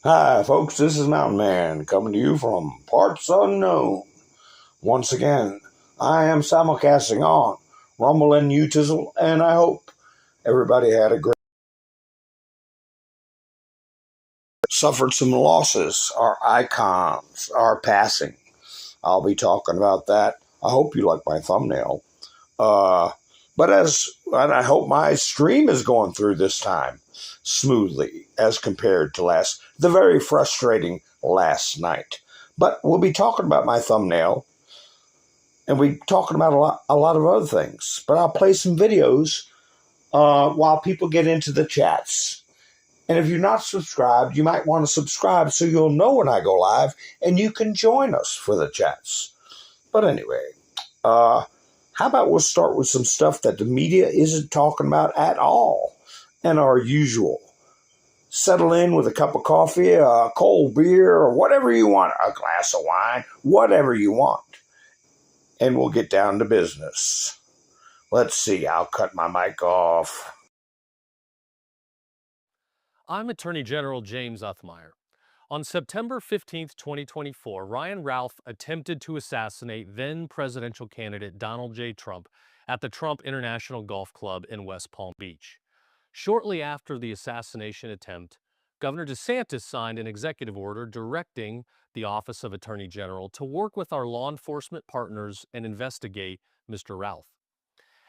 Hi, folks, this is Mountain Man coming to you from parts unknown. Once again, I am simulcasting on Rumble and Utizzle, and I hope everybody had a great suffered some losses. Our icons are passing. I'll be talking about that. I hope you like my thumbnail. And I hope my stream is going through this time smoothly as compared to the very frustrating last night. But we'll be talking about my thumbnail, and we'll be talking about a lot of other things. But I'll play some videos while people get into the chats. And if you're not subscribed, you might want to subscribe so you'll know when I go live and you can join us for the chats. But anyway, how about we'll start with some stuff that the media isn't talking about at all, and our usual. Settle in with a cup of coffee, a cold beer, or whatever you want, a glass of wine, whatever you want. And we'll get down to business. Let's see, I'll cut my mic off. I'm Attorney General James Uthmeier. On September 15, 2024, Ryan Ralph attempted to assassinate then presidential candidate Donald J. Trump at the Trump International Golf Club in West Palm Beach. Shortly after the assassination attempt, Governor DeSantis signed an executive order directing the Office of Attorney General to work with our law enforcement partners and investigate Mr. Ralph.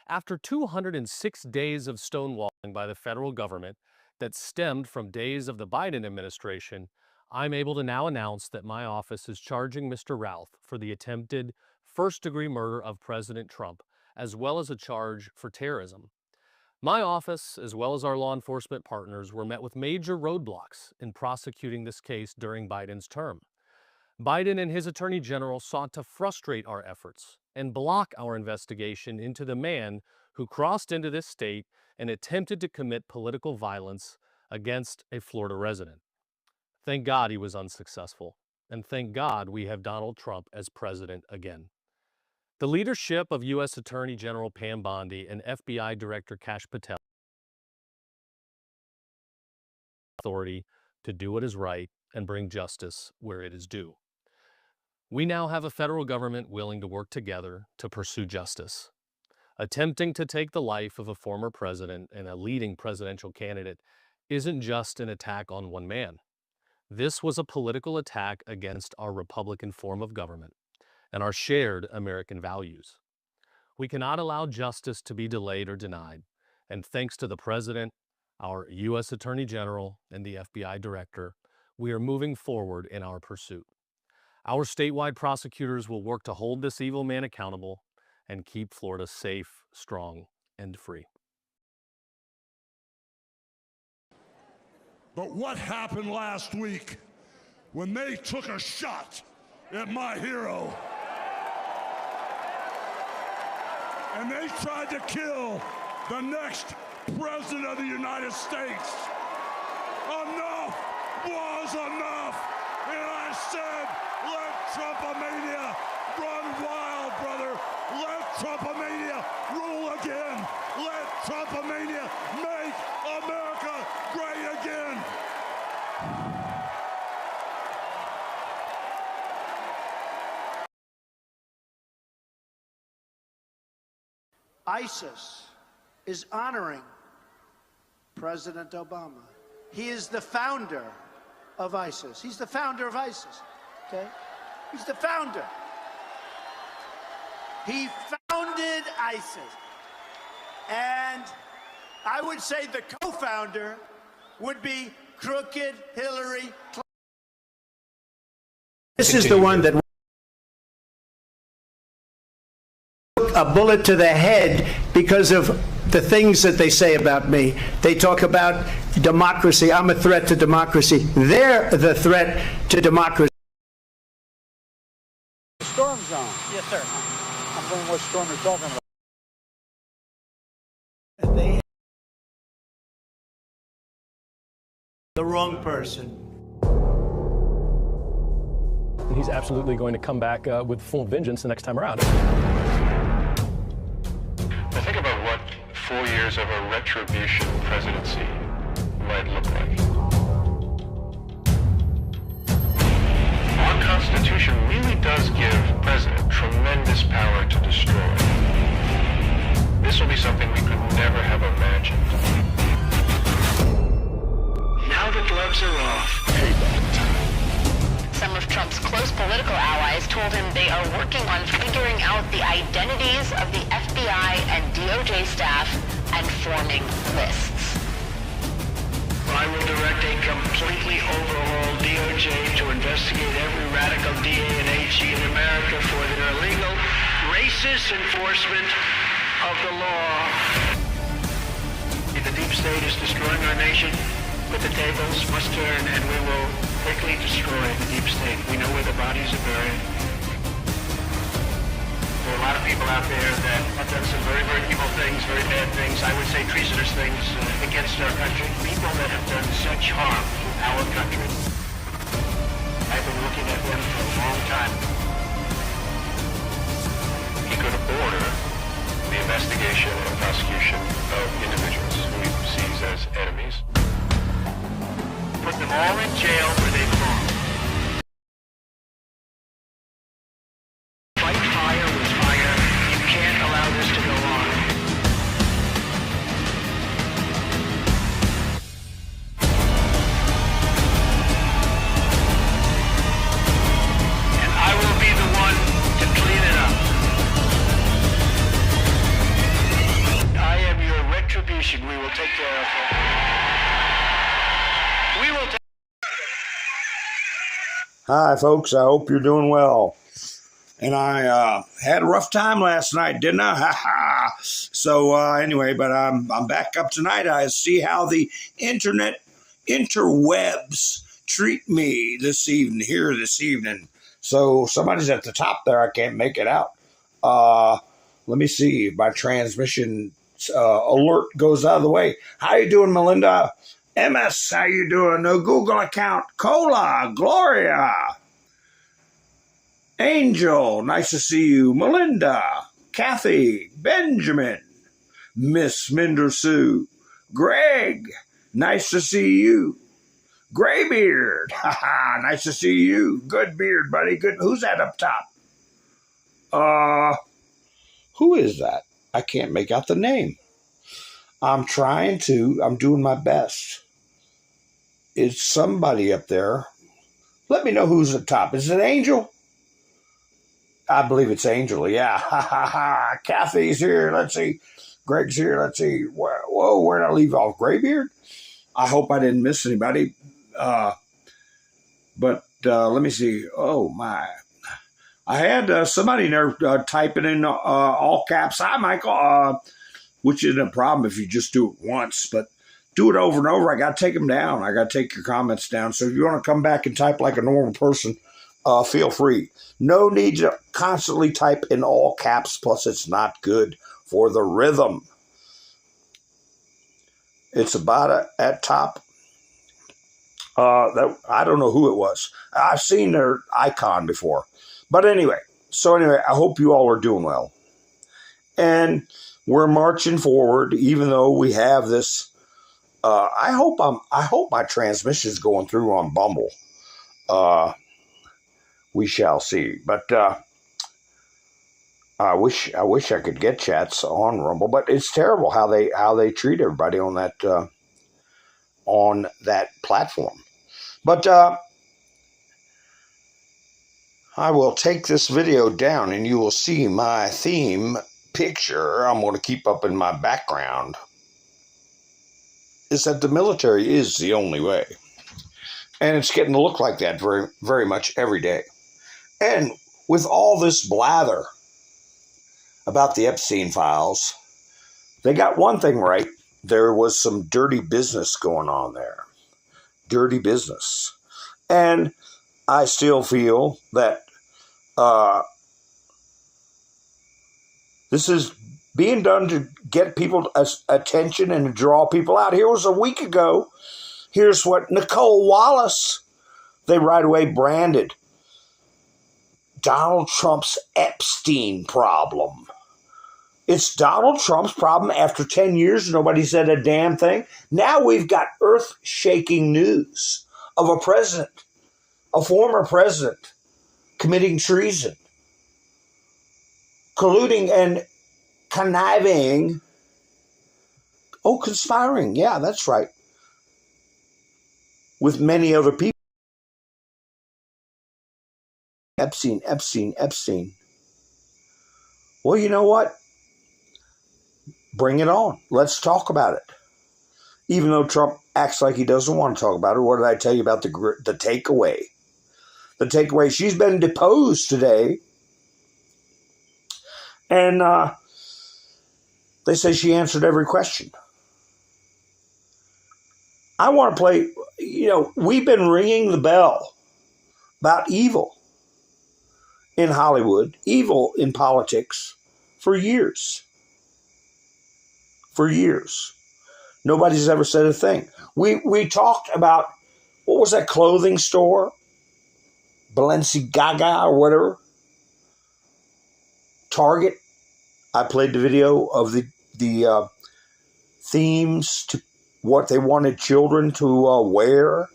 After 206 days of stonewalling by the federal government that stemmed from days of the Biden administration, I'm able to now announce that my office is charging Mr. Ralph for the attempted first-degree murder of President Trump, as well as a charge for terrorism. My office, as well as our law enforcement partners, were met with major roadblocks in prosecuting this case during Biden's term. Biden and his attorney general sought to frustrate our efforts and block our investigation into the man who crossed into this state and attempted to commit political violence against a Florida resident. Thank God he was unsuccessful, and thank God we have Donald Trump as president again. The leadership of U.S. Attorney General Pam Bondi and FBI Director Kash Patel authority to do what is right and bring justice where it is due. We now have a federal government willing to work together to pursue justice. Attempting to take the life of a former president and a leading presidential candidate isn't just an attack on one man. This was a political attack against our Republican form of government and our shared American values. We cannot allow justice to be delayed or denied, and thanks to the President, our U.S. Attorney General, and the FBI Director, we are moving forward in our pursuit. Our statewide prosecutors will work to hold this evil man accountable and keep Florida safe, strong, and free. But what happened last week when they took a shot at my hero and they tried to kill the next president of the United States? Enough was enough. And I said, let Trumpomania run wild, brother. Let Trumpomania rule again. Let Trumpomania make America great again. ISIS is honoring President Obama. He is the founder of ISIS. He's the founder of ISIS, okay? He's the founder. He founded ISIS. And I would say the co-founder would be crooked Hillary Clinton. This is the one that took a bullet to the head because of the things that they say about me. They talk about democracy. I'm a threat to democracy. They're the threat to democracy. Storm zone. Yes, sir. I'm wondering what storm you're talking about. They the wrong person. And he's absolutely going to come back with full vengeance the next time around. I think about what 4 years of a retribution presidency might look like. this power to destroy. This will be something we could never have imagined. Now the gloves are off. Payback time. Some of Trump's close political allies told him they are working on figuring out the identities of the FBI and DOJ staff and forming lists. I will direct a completely overhauled DOJ to investigate every radical DA and HE in America for their illegal, racist enforcement of the law. The deep state is destroying our nation, but the tables must turn, and we will quickly destroy the deep state. We know where the bodies are buried. There are a lot of people out there that have done some very, very evil things, very bad things, I would say treasonous things against our country. People that have done such harm to our country. I've been looking at them for a long time. He could order the investigation and prosecution of individuals who he sees as enemies. Put them all in jail where they belong. Fight fire with fire. You can't allow this to go on. And I will be the one to clean it up. I am your retribution. We will take care of it. We will take. Hi, folks. I hope you're doing well. And I had a rough time last night, didn't I? So anyway, but I'm back up tonight. I see how the interwebs treat me this evening. So somebody's at the top there. I can't make it out. Let me see if my transmission alert goes out of the way. How you doing, Melinda? MS, how you doing? No Google account. Cola, Gloria. Angel, nice to see you. Melinda, Kathy, Benjamin, Miss Minder Sue, Greg, nice to see you. Graybeard, haha, nice to see you. Good beard, buddy. Good. Who's that up top? Who is that? I can't make out the name. I'm doing my best. It's somebody up there. Let me know who's at top. Is it Angel? I believe it's Angel. Yeah. Kathy's here. Let's see. Greg's here. Let's see. Whoa, where did I leave off? Graybeard? I hope I didn't miss anybody. But let me see. Oh, my. I had somebody there typing in all caps. Hi, Michael. Which isn't a problem if you just do it once, but do it over and over. I got to take them down. I got to take your comments down. So if you want to come back and type like a normal person, feel free. No need to constantly type in all caps. Plus, it's not good for the rhythm. It's about at top. That I don't know who it was. I've seen their icon before. But anyway, I hope you all are doing well. And we're marching forward, even though we have this. I hope my transmission is going through on Bumble. We shall see. But I wish I could get chats on Rumble. But it's terrible how they treat everybody on that platform. But I will take this video down, and you will see my theme picture I'm going to keep up in my background is that the military is the only way. And it's getting to look like that very, very much every day. And with all this blather about the Epstein files, they got one thing right. There was some dirty business going on there. Dirty business. And I still feel that this is being done to get people's attention and to draw people out. Here was a week ago. Here's what Nicole Wallace, they right away branded Donald Trump's Epstein problem. It's Donald Trump's problem after 10 years. Nobody said a damn thing. Now we've got earth-shaking news of a president, a former president, committing treason. colluding and conniving. Oh, conspiring. Yeah, that's right. With many other people. Epstein. Well, you know what? Bring it on. Let's talk about it. Even though Trump acts like he doesn't want to talk about it, what did I tell you about the takeaway? The takeaway, she's been deposed today. And they say she answered every question. I want to play, we've been ringing the bell about evil in Hollywood, evil in politics for years. For years. Nobody's ever said a thing. We talked about, what was that clothing store? Balenciaga or whatever. Target. I played the video of the themes to what they wanted children to wear.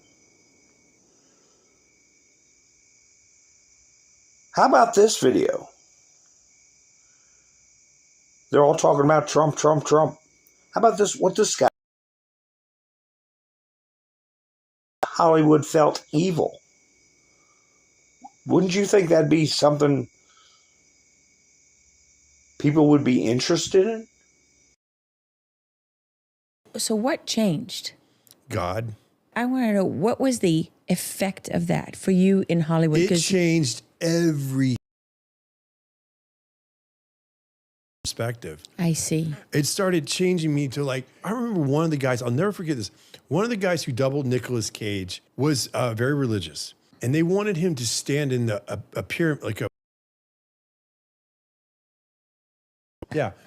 How about this video? They're all talking about Trump. How about this? What this guy? Hollywood felt evil. Wouldn't you think that'd be something people would be interested in? So what changed? God. I want to know, what was the effect of that for you in Hollywood? It changed every perspective. I see. It started changing me to I remember one of the guys, I'll never forget this. One of the guys who doubled Nicolas Cage was very religious. And they wanted him to stand in a pyramid,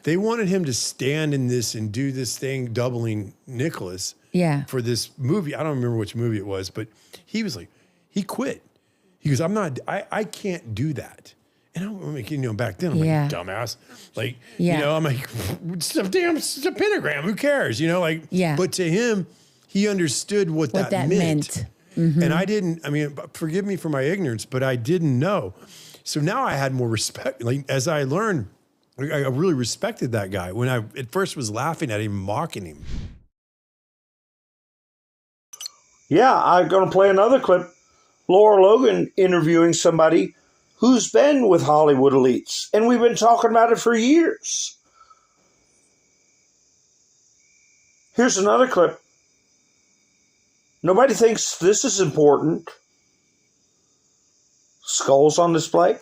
they wanted him to stand in this and do this thing, doubling Nicholas. Yeah. For this movie. I don't remember which movie it was, but he was he quit. He goes, I can't do that. And I'm like, back then, I'm like, dumbass. I'm like, it's a pentagram. Who cares? But to him, he understood what that meant. Mm-hmm. And I didn't, forgive me for my ignorance, but I didn't know. So now I had more respect. As I learned, I really respected that guy when I at first was laughing at him, mocking him. Yeah, I'm going to play another clip. Laura Logan interviewing somebody who's been with Hollywood elites. And we've been talking about it for years. Here's another clip. Nobody thinks this is important. Skulls on display.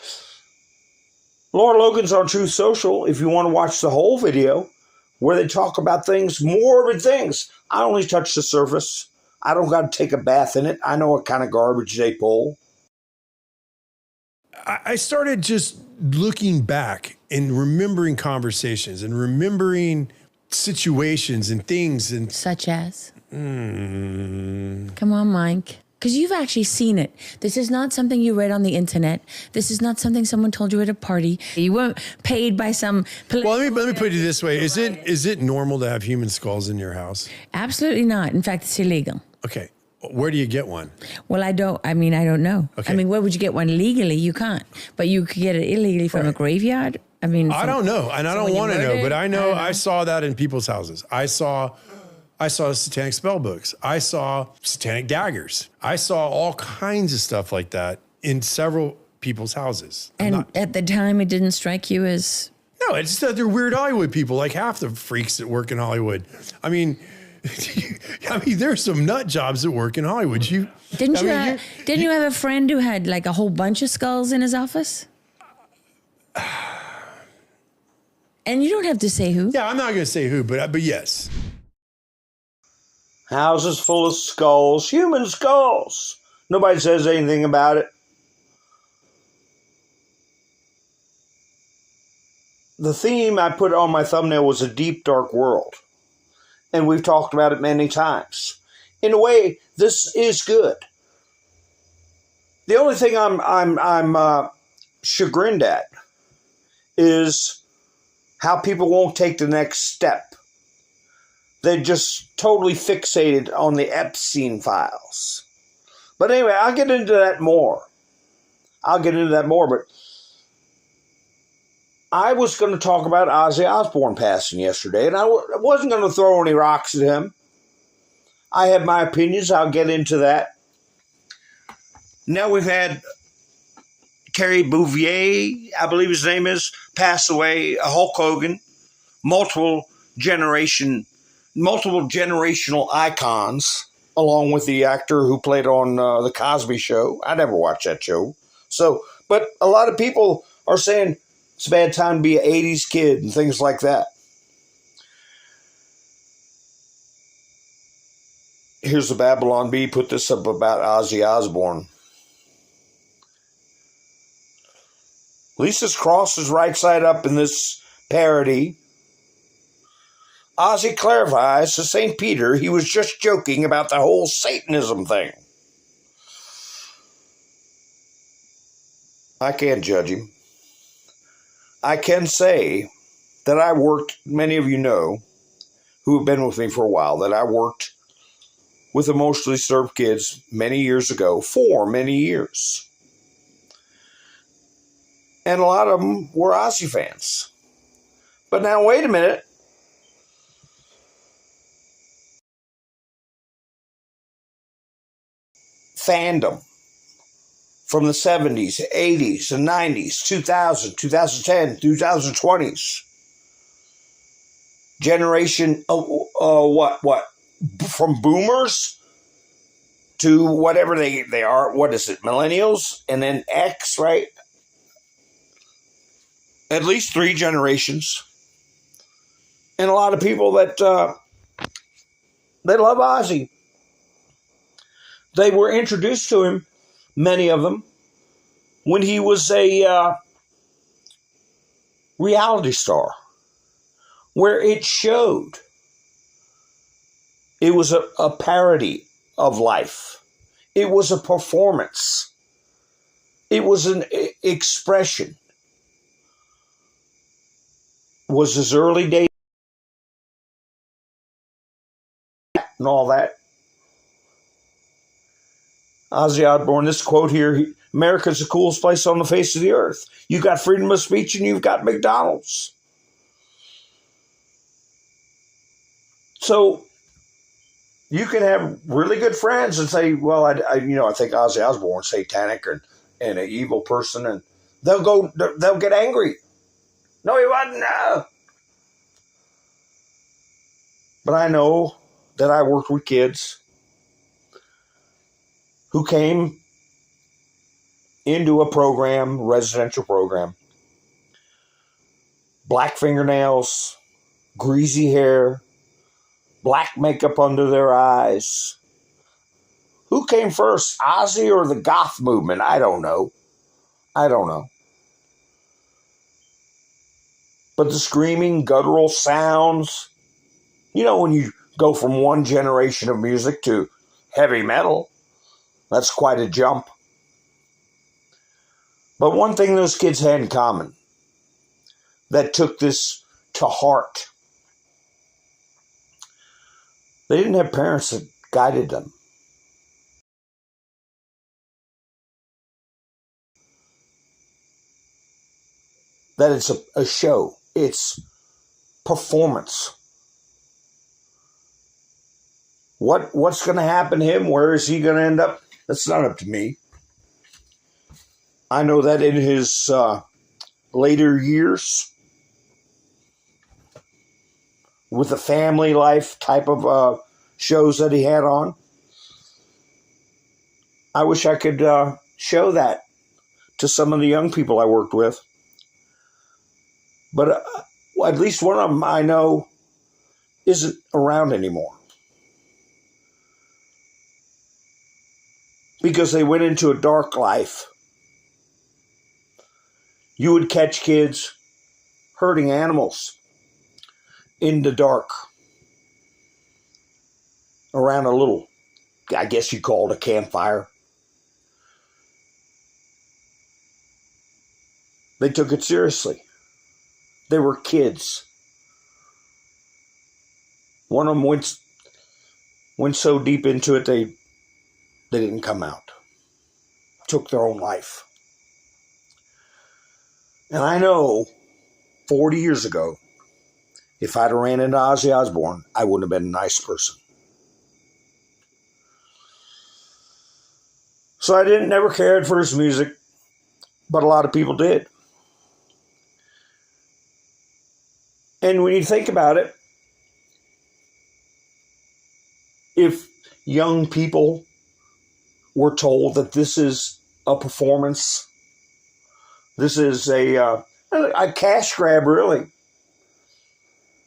Laura Logan's on Truth Social, if you want to watch the whole video, where they talk about things, morbid things. I only touch the surface. I don't got to take a bath in it. I know what kind of garbage they pull. I started just looking back and remembering conversations and remembering situations and things. And such as? Come on, Mike. Because you've actually seen it. This is not something you read on the internet. This is not something someone told you at a party. You weren't paid by some... Well, let me put it this way. Is it normal to have human skulls in your house? Absolutely not. In fact, it's illegal. Okay. Where do you get one? Well, I don't know. Okay. Where would you get one legally? You can't. But you could get it illegally from a graveyard. I don't know. And I don't want to know. But I know I saw that in people's houses. I saw satanic spell books. I saw satanic daggers. I saw all kinds of stuff like that in several people's houses. And at the time, it didn't strike you as... No, it's just that they're weird Hollywood people, like half the freaks that work in Hollywood. There's some nut jobs that work in Hollywood. Didn't you have a friend who had a whole bunch of skulls in his office? And you don't have to say who. Yeah, I'm not going to say who, but yes. Houses full of skulls, human skulls. Nobody says anything about it. The theme I put on my thumbnail was a deep, dark world. And we've talked about it many times. In a way, this is good. The only thing I'm chagrined at is how people won't take the next step. They're just totally fixated on the Epstein files. But anyway, I'll get into that more. But I was going to talk about Ozzy Osbourne passing yesterday, and I wasn't going to throw any rocks at him. I have my opinions. I'll get into that. Now we've had Terry Bouvier, I believe his name is, pass away, Hulk Hogan, multiple generational icons, along with the actor who played on The Cosby Show. I never watched that show. But a lot of people are saying it's a bad time to be an 80s kid and things like that. Here's the Babylon Bee put this up about Ozzy Osbourne. Lisa's cross is right side up in this parody. Ozzy clarifies to St. Peter he was just joking about the whole Satanism thing. I can't judge him. I can say that I worked, many of you know, who have been with me for a while, that I worked with emotionally disturbed kids many years ago, for many years. And a lot of them were Ozzy fans. But now, wait a minute. Fandom from the 70s, 80s, and 90s, 2000, 2010, 2020s. Generation, from boomers to whatever they are. What is it? Millennials and then X, right? At least 3 generations. And a lot of people that they love Ozzy. They were introduced to him, many of them, when he was a reality star, where it showed. It was a parody of life. It was a performance. It was an expression. Was his early days and all that. Ozzy Osbourne, this quote here, America's the coolest place on the face of the earth. You got freedom of speech and you've got McDonald's. So you can have really good friends and say, well, I think Ozzy Osbourne's satanic and an evil person, and they'll get angry. No, he wasn't. No. But I know that I worked with kids who came into a program, residential program, black fingernails, greasy hair, black makeup under their eyes. Who came first, Ozzy or the goth movement? I don't know. But the screaming, guttural sounds, when you go from one generation of music to heavy metal, that's quite a jump. But one thing those kids had in common that took this to heart, they didn't have parents that guided them. That it's a show. It's performance. What's going to happen to him? Where is he going to end up? That's not up to me. I know that in his later years, with the family life type of shows that he had on, I wish I could show that to some of the young people I worked with. But at least one of them I know isn't around anymore. Because they went into a dark life. You would catch kids hurting animals in the dark around a little, I guess you call it a campfire. They took it seriously. They were kids. One of them went so deep into it they didn't come out. Took their own life. And I know 40 years ago, if I'd have ran into Ozzy Osbourne, I wouldn't have been a nice person. So I never cared for his music, but a lot of people did. And when you think about it, if young people were told that this is a performance, this is a cash grab, really,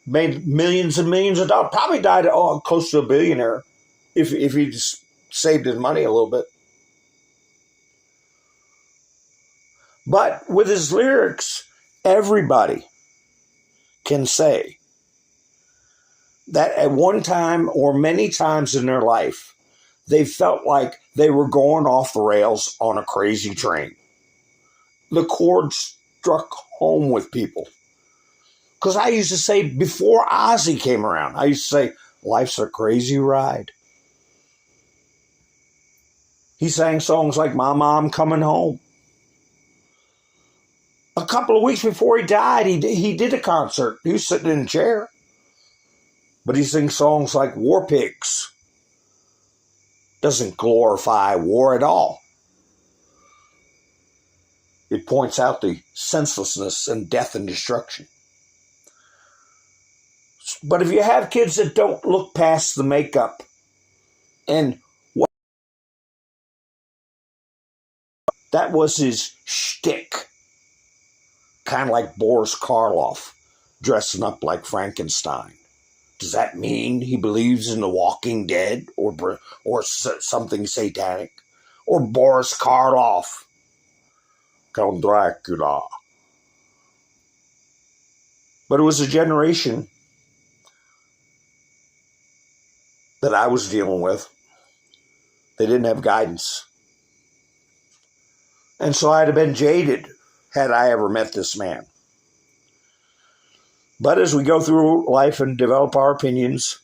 made millions and millions of dollars, probably died close to a billionaire if he just saved his money a little bit. But with his lyrics, everybody can say that at one time or many times in their life, they felt like they were going off the rails on a crazy train. The chord struck home with people. Because I used to say, before Ozzy came around, I used to say, life's a crazy ride. He sang songs like Mama, I'm Coming Home. A couple of weeks before he died, he did a concert. He was sitting in a chair. But he sings songs like War Pigs. Doesn't glorify war at all. It points out the senselessness and death and destruction. But if you have kids that don't look past the makeup and what that was his shtick, kind of like Boris Karloff dressing up like Frankenstein. Does that mean he believes in the Walking Dead or something satanic? Or Boris Karloff, Count Dracula? But it was a generation that I was dealing with. They didn't have guidance. And so I'd have been jaded had I ever met this man. But as we go through life and develop our opinions,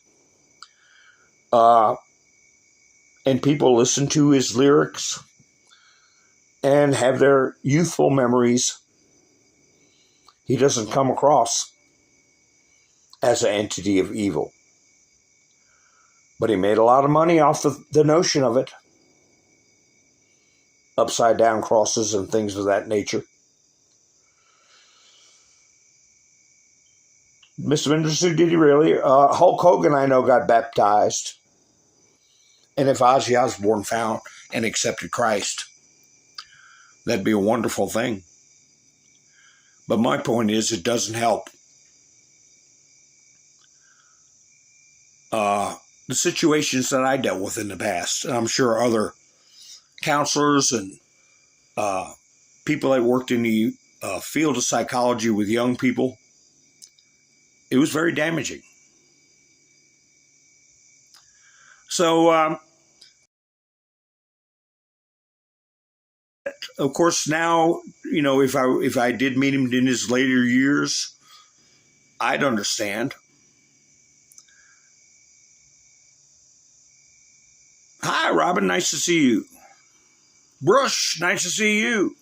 and people listen to his lyrics and have their youthful memories, he doesn't come across as an entity of evil. But he made a lot of money off the notion of it. Upside down crosses and things of that nature. Mr. Minister, did he really? Hulk Hogan, I know, got baptized. And if Ozzy Osbourne found and accepted Christ, that'd be a wonderful thing. But my point is, it doesn't help. The situations that I dealt with in the past, and I'm sure other counselors and people that worked in the field of psychology with young people, it was very damaging. So, of course, now, you know, if I did meet him in his later years, I'd understand. Hi, Robin. Nice to see you. Brush. Nice to see you.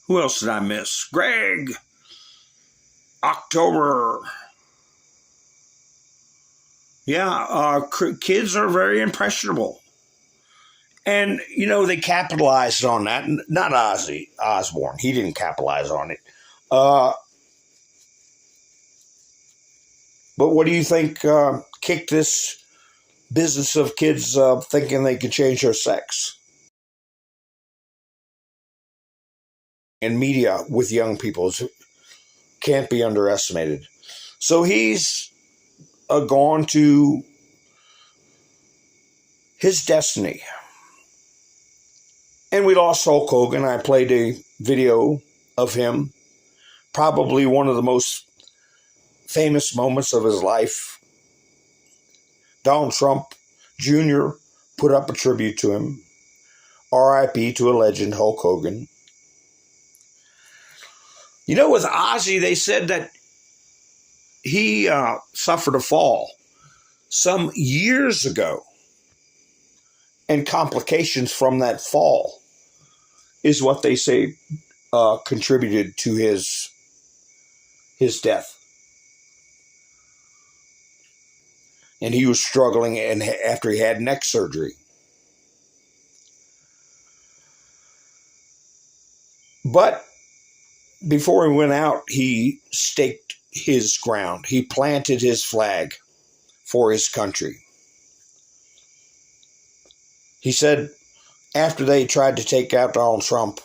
Who else did I miss? Greg. October. Yeah, kids are very impressionable. And, you know, they capitalized on that. Not Ozzy Osbourne. He didn't capitalize on it. But what do you think kicked this business of kids thinking they could change their sex? And media with young people can't be underestimated. So he's gone to his destiny. And we lost Hulk Hogan. I played a video of him, probably one of the most famous moments of his life. Donald Trump Jr. put up a tribute to him. R.I.P. to a legend, Hulk Hogan. You know, with Ozzy, they said that he suffered a fall some years ago, and complications from that fall is what they say contributed to his death. And he was struggling and after he had neck surgery. But before he went out, he staked his ground. He planted his flag for his country. He said, after they tried to take out Donald Trump,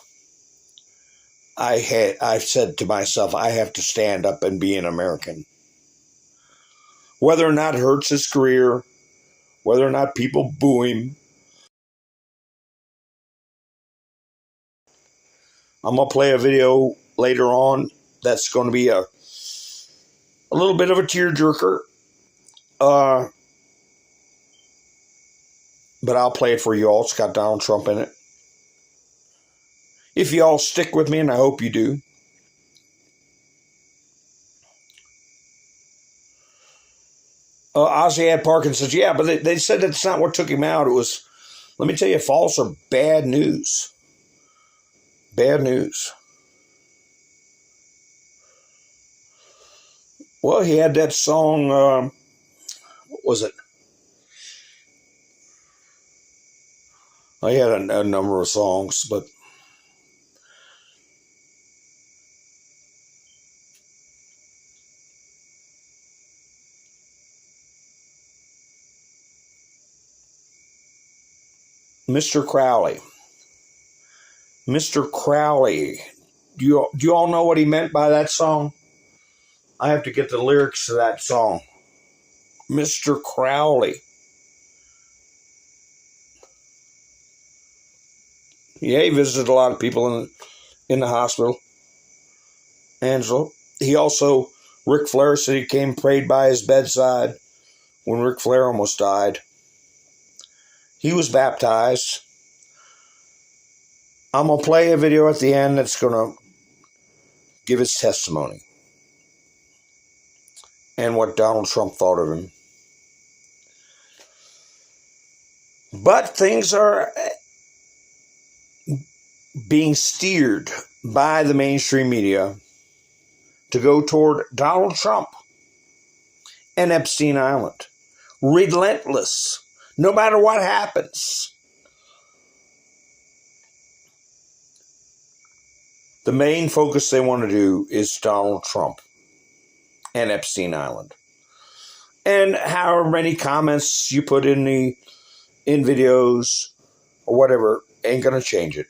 I said to myself, I have to stand up and be an American. Whether or not it hurts his career, whether or not people boo him, I'm going to play a video later on that's going to be a little bit of a tearjerker. But I'll play it for you all. It's got Donald Trump in it. If you all stick with me, and I hope you do. Ozzy had Parkinson's. Yeah, but they said that's not what took him out. It was, let me tell you, false or bad news. Bad news. Well, he had that song, what was it? He had a number of songs, but Mr. Crowley. Mr. Crowley. Do you all know what he meant by that song? I have to get the lyrics to that song. Mr. Crowley. Yeah, he visited a lot of people in the hospital. Angela. He also, Ric Flair said he came and prayed by his bedside when Ric Flair almost died. He was baptized. I'm going to play a video at the end that's going to give his testimony and what Donald Trump thought of him. But things are being steered by the mainstream media to go toward Donald Trump and Epstein Island. Relentless, no matter what happens. The main focus they want to do is Donald Trump and Epstein Island. And however many comments you put in videos or whatever ain't going to change it.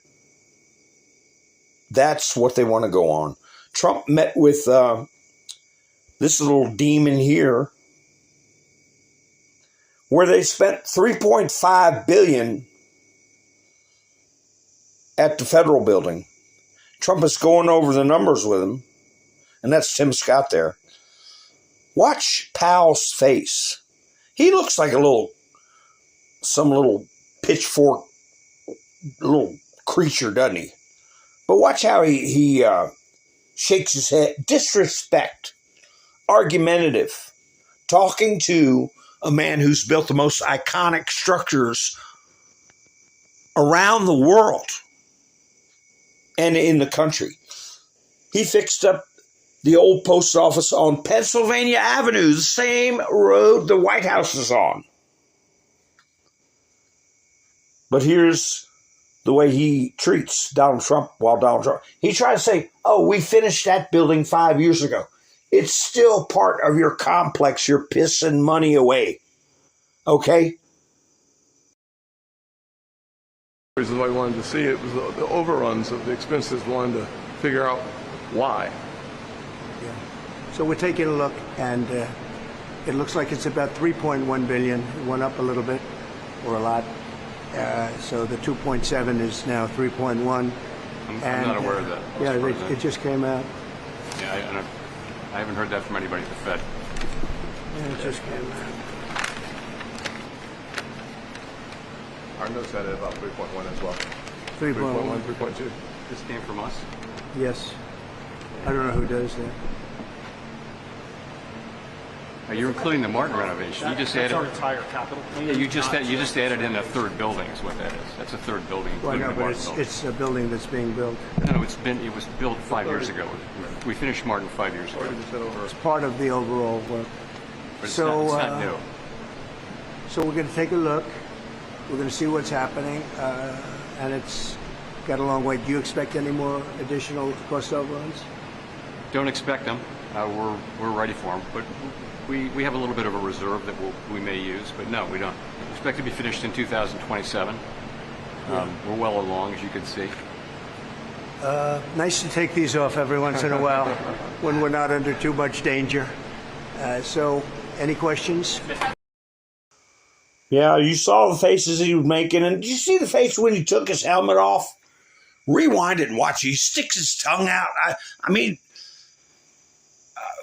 That's what they want to go on. Trump met with this little demon here where they spent $3.5 billion at the federal building. Trump is going over the numbers with him, and that's Tim Scott there. Watch Powell's face. He looks like some little pitchfork, little creature, doesn't he? But watch how he shakes his head. Disrespect, argumentative, talking to a man who's built the most iconic structures around the world and in the country. He fixed up the old post office on Pennsylvania Avenue, the same road the White House is on. But here's the way he treats Donald Trump while Donald Trump. He tried to say, oh, we finished that building 5 years ago. It's still part of your complex. You're pissing money away. Okay? The reason why I wanted to see it was the overruns of the expenses. Wanted to figure out why. Yeah. So we're taking a look, and it looks like it's about $3.1 billion. It went up a little bit, or a lot. So the 2.7 is now 3.1. I'm not aware of that. Yeah, it just came out. Yeah, I haven't heard that from anybody at the Fed. Yeah, it just came out. Our notes had it about 3.1 as well. 3.1, 3.2. This came from us? Yes. I don't know who does that. You're including the Martin renovation. You just added our entire capital plan. Yeah, you just added in a third building is what that is. That's a third building. Well, including no, the but Martin building. it's a building that's being built. No, it was built 5 years ago. We finished Martin 5 years ago. It's part of the overall work. But it's So, not new. So we're going to take a look. We're going to see what's happening, and it's got a long way. Do you expect any more additional cost overruns? Don't expect them. We're ready for them, but we have a little bit of a reserve that we may use. But no, we don't. We expect to be finished in 2027. We're well along, as you can see. Nice to take these off every once in a while when we're not under too much danger. So, any questions? Yeah, you saw the faces he was making, and did you see the face when he took his helmet off? Rewind it and watch. He sticks his tongue out. I mean,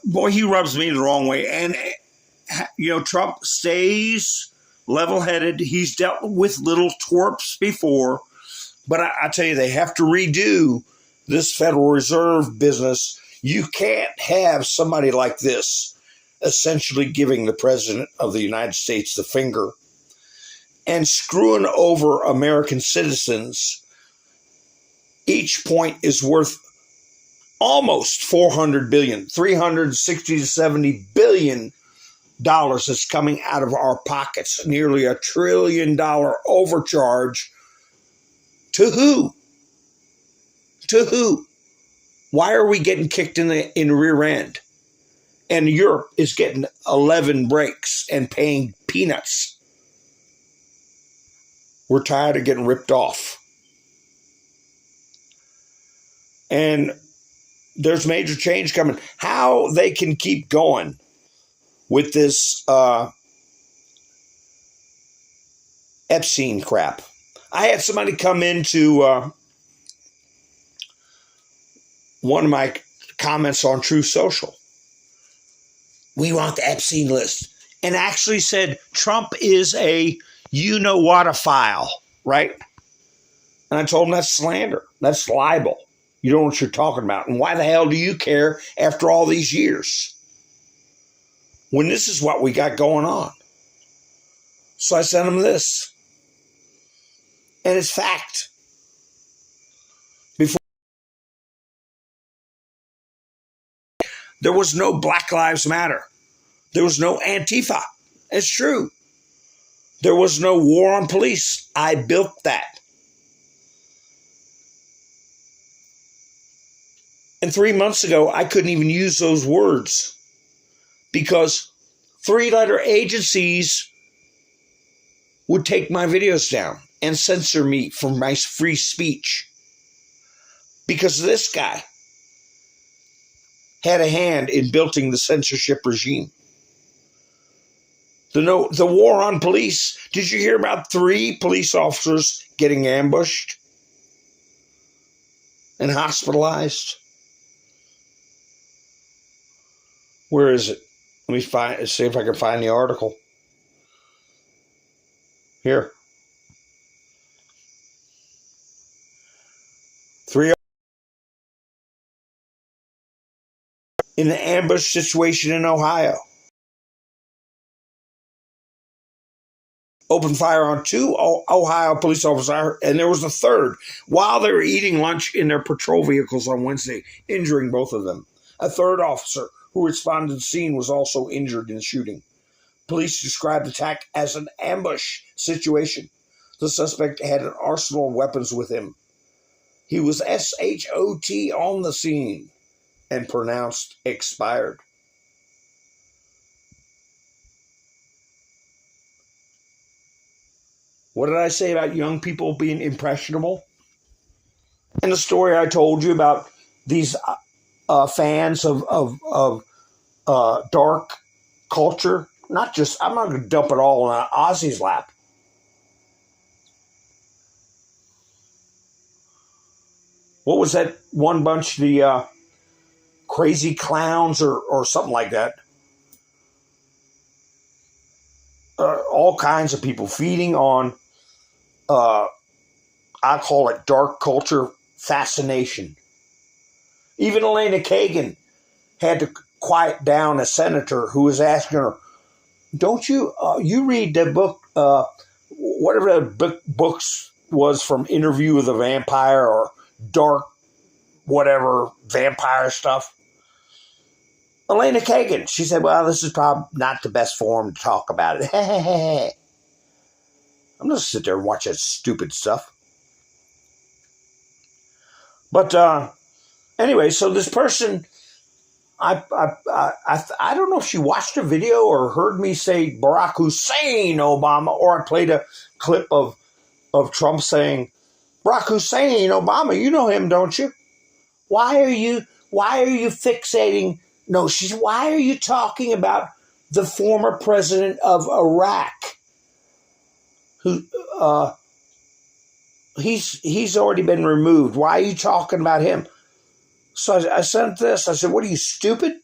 boy, he rubs me the wrong way. And, you know, Trump stays level-headed. He's dealt with little twerps before. But I tell you, they have to redo this Federal Reserve business. You can't have somebody like this essentially giving the President of the United States the finger and screwing over American citizens. Each point is worth almost $400 billion, $360 to $70 billion that's coming out of our pockets. Nearly $1 trillion overcharge. To who? To who? Why are we getting kicked in the rear end? And Europe is getting 11 breaks and paying peanuts. We're tired of getting ripped off. And there's major change coming. How they can keep going with this Epstein crap. I had somebody come into one of my comments on True Social. We want the Epstein list. And actually said Trump is a you-know-what-a-file, right? And I told him that's slander. That's libel. You don't know what you're talking about. And why the hell do you care after all these years? When this is what we got going on. So I sent him this. And it's fact. Before there was no Black Lives Matter. There was no Antifa. It's true. There was no war on police. I built that. And 3 months ago, I couldn't even use those words because 3-letter agencies would take my videos down and censor me from my free speech because this guy had a hand in building the censorship regime. The war on police. Did you hear about 3 police officers getting ambushed and hospitalized? Where is it? Let me see if I can find the article. Here. 3 in the ambush situation in Ohio. Opened fire on 2 Ohio police officers, and there was a third while they were eating lunch in their patrol vehicles on Wednesday, injuring both of them. A third officer who responded to the scene was also injured in the shooting. Police described the attack as an ambush situation. The suspect had an arsenal of weapons with him. He was SHOT on the scene and pronounced expired. What did I say about young people being impressionable? And the story I told you about these fans of dark culture, not just, I'm not going to dump it all on Ozzy's lap. What was that one bunch, the Crazy Clowns or something like that? All kinds of people feeding on, I call it dark culture fascination. Even Elena Kagan had to quiet down a senator who was asking her, don't you, you read the book, whatever the books was from Interview with a Vampire or Dark, whatever, vampire stuff? Elena Kagan, she said, well, this is probably not the best forum to talk about it. I'm going to sit there and watch that stupid stuff. But anyway, so this person, I don't know if she watched a video or heard me say Barack Hussein Obama, or I played a clip of Trump saying, Barack Hussein Obama, you know him, don't you? Why are you fixating? No, why are you talking about the former president of Iraq? Who he's already been removed. Why are you talking about him? So I sent this. I said, what are you, stupid?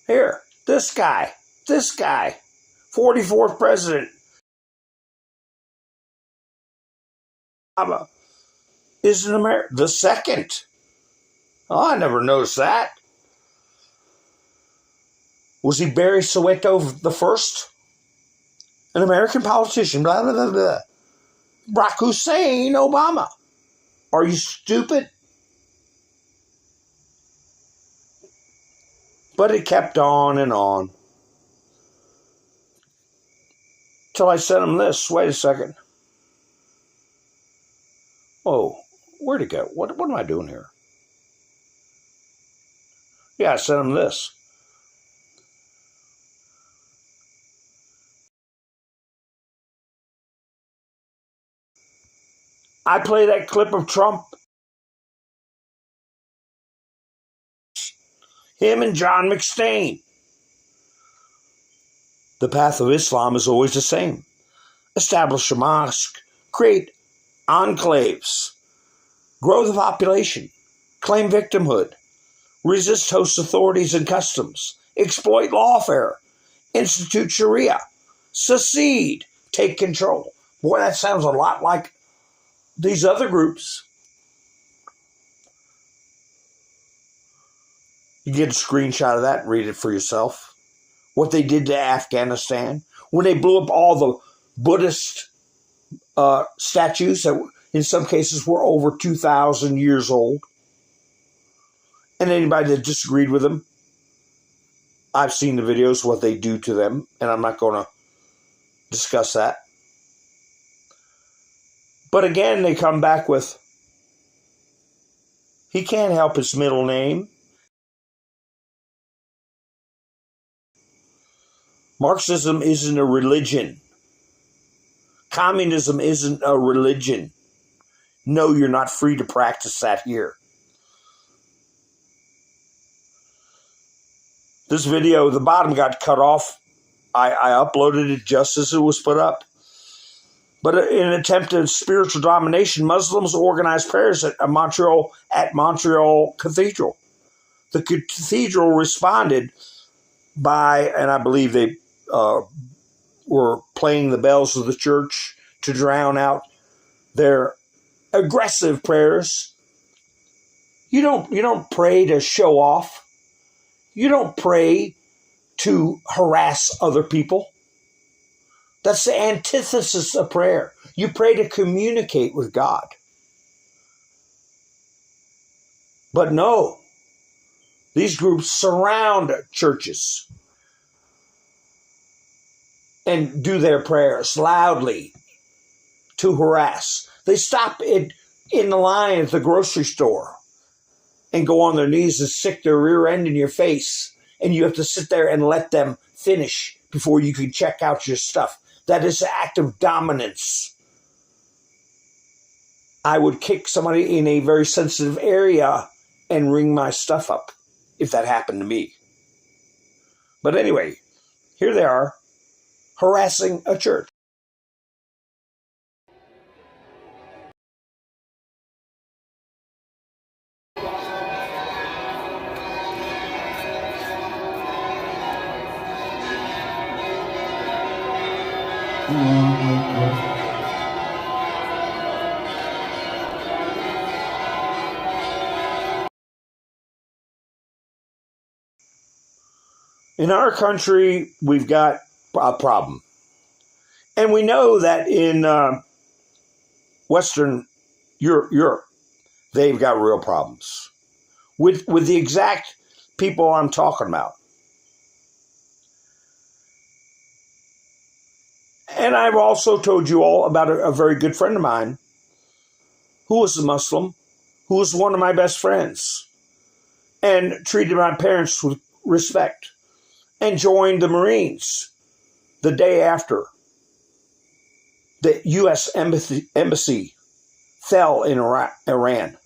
Here, this guy, 44th president. Obama is an American. The second. Oh, I never noticed that. Was he Barry Soweto the first? An American politician, blah, blah, blah, blah. Barack Hussein Obama. Are you stupid? But it kept on and on. Till I sent him this. Wait a second. Oh, where'd it go? What am I doing here? Yeah, I sent him this. I play that clip of Trump, him and John McStain. The path of Islam is always the same. Establish a mosque, create enclaves, grow the population, claim victimhood, resist host authorities and customs, exploit lawfare, institute Sharia, secede, take control. Boy, that sounds a lot like these other groups. You get a screenshot of that and read it for yourself. What they did to Afghanistan when they blew up all the Buddhist statues that in some cases were over 2,000 years old. And anybody that disagreed with them, I've seen the videos, what they do to them, and I'm not going to discuss that. But again, they come back with, he can't help his middle name. Marxism isn't a religion. Communism isn't a religion. No, you're not free to practice that here. This video, the bottom got cut off. I uploaded it just as it was put up. But in an attempt at spiritual domination, Muslims organized prayers at Montreal Cathedral. The cathedral responded by, and I believe they were playing the bells of the church to drown out their aggressive prayers. You don't pray to show off. You don't pray to harass other people. That's the antithesis of prayer. You pray to communicate with God. But no, these groups surround churches and do their prayers loudly to harass. They stop in the line at the grocery store and go on their knees and stick their rear end in your face, and you have to sit there and let them finish before you can check out your stuff. That is an act of dominance. I would kick somebody in a very sensitive area and ring my stuff up if that happened to me. But anyway, here they are harassing a church. In our country, we've got a problem. And we know that in Western Europe, they've got real problems with the exact people I'm talking about. And I've also told you all about a very good friend of mine who was a Muslim, who was one of my best friends, and treated my parents with respect, and joined the Marines the day after the U.S. embassy fell in Iran.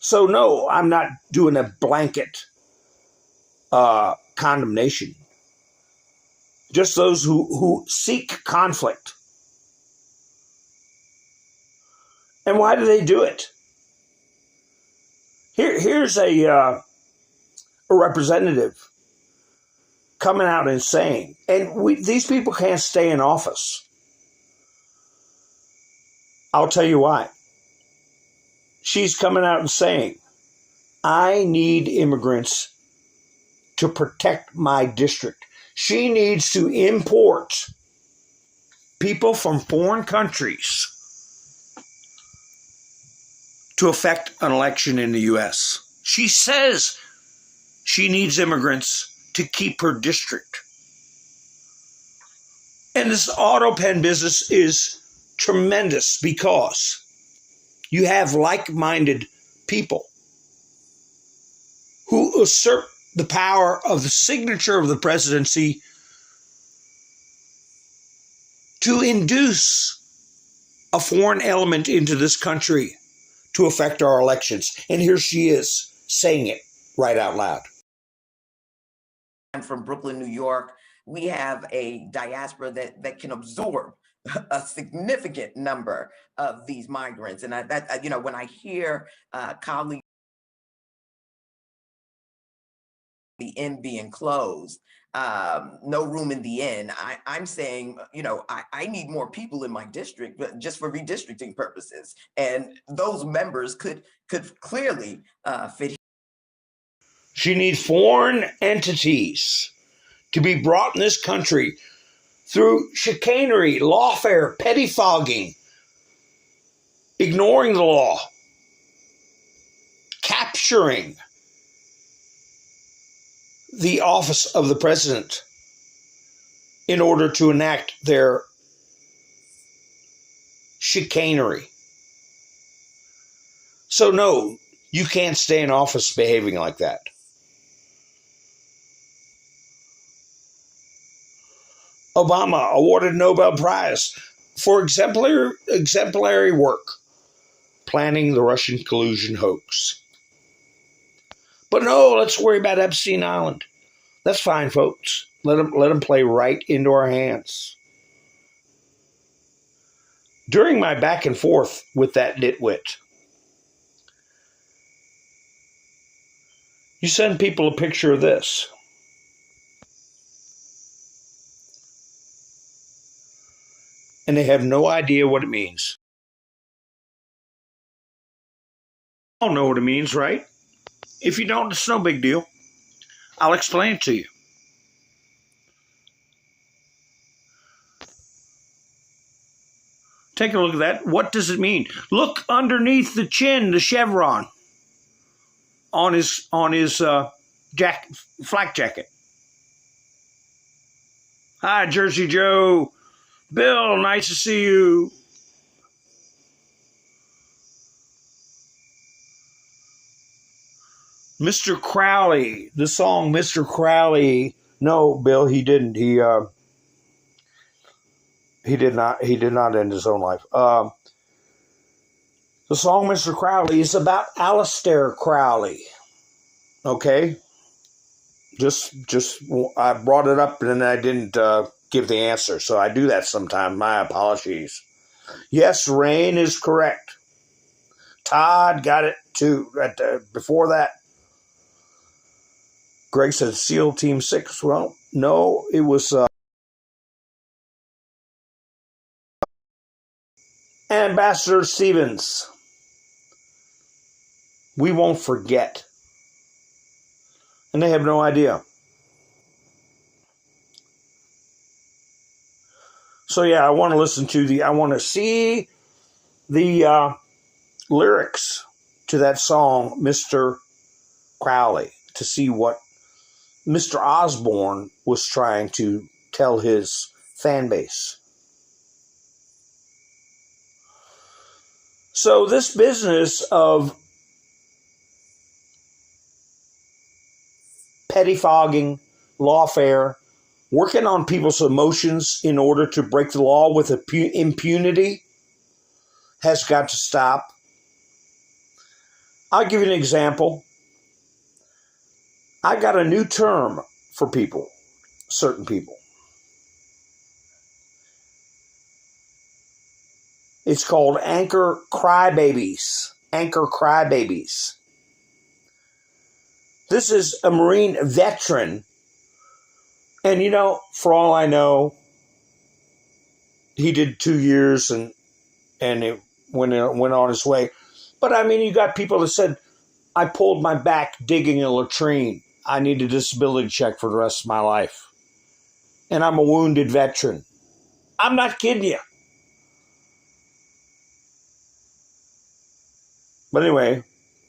So no, I'm not doing a blanket condemnation. Just those who seek conflict. And why do they do it? Here's a representative coming out and saying, and these people can't stay in office. I'll tell you why. She's coming out and saying, I need immigrants to protect my district. She needs to import people from foreign countries to affect an election in the U.S. She says she needs immigrants to keep her district. And this auto pen business is tremendous because you have like-minded people who usurp the power of the signature of the presidency to induce a foreign element into this country to affect our elections. And here she is saying it right out loud. I'm from Brooklyn, New York. We have a diaspora that can absorb a significant number of these migrants. And when I hear colleagues, the inn being closed, no room in the inn, I'm saying, I need more people in my district, but just for redistricting purposes. And those members could clearly fit. She needs foreign entities to be brought in this country through chicanery, lawfare, pettifogging, ignoring the law, capturing the office of the president in order to enact their chicanery. So no, you can't stay in office behaving like that. Obama awarded Nobel Prize for exemplary work planning the Russian collusion hoax. But no, let's worry about Epstein Island. That's fine, folks. Let them play right into our hands. During my back and forth with that nitwit, you send people a picture of this. And they have no idea what it means. I don't know what it means, right? If you don't, it's no big deal. I'll explain it to you. Take a look at that. What does it mean? Look underneath the chin, the chevron on his flak jacket. Hi, Jersey Joe. Bill, nice to see you. Mr. Crowley, the song Mr. Crowley. No, Bill, he didn't. He did not end his own life. The song Mr. Crowley is about Aleister Crowley. Okay? Just I brought it up and then I didn't give the answer. So I do that sometimes. My apologies. Yes, Rain is correct. Todd got it too. Before that, Greg said SEAL Team 6. Well, no, it was Ambassador Stevens. We won't forget. And they have no idea. So yeah, I want to see the lyrics to that song, Mr. Crowley, to see what Mr. Osborne was trying to tell his fan base. So this business of pettifogging, lawfare, working on people's emotions in order to break the law with impunity has got to stop. I'll give you an example. I got a new term for people, certain people. It's called anchor crybabies. Anchor crybabies. This is a Marine veteran. And, you know, for all I know, he did 2 years and it went on his way. But, I mean, you got people that said, I pulled my back digging a latrine. I need a disability check for the rest of my life. And I'm a wounded veteran. I'm not kidding you. But anyway,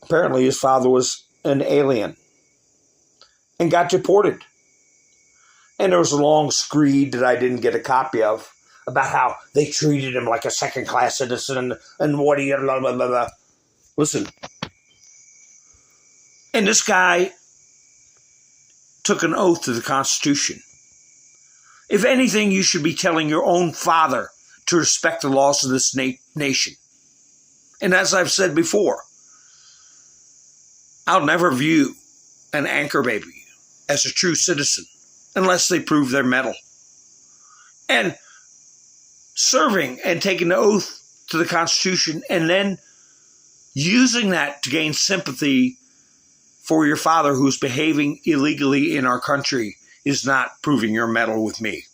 apparently his father was an alien and got deported. And there was a long screed that I didn't get a copy of about how they treated him like a second-class citizen and what he... Blah, blah, blah, blah. Listen. And this guy took an oath to the Constitution. If anything, you should be telling your own father to respect the laws of this nation. And as I've said before, I'll never view an anchor baby as a true citizen unless they prove their mettle. And serving and taking the oath to the Constitution and then using that to gain sympathy for your father who's behaving illegally in our country is not proving your mettle with me.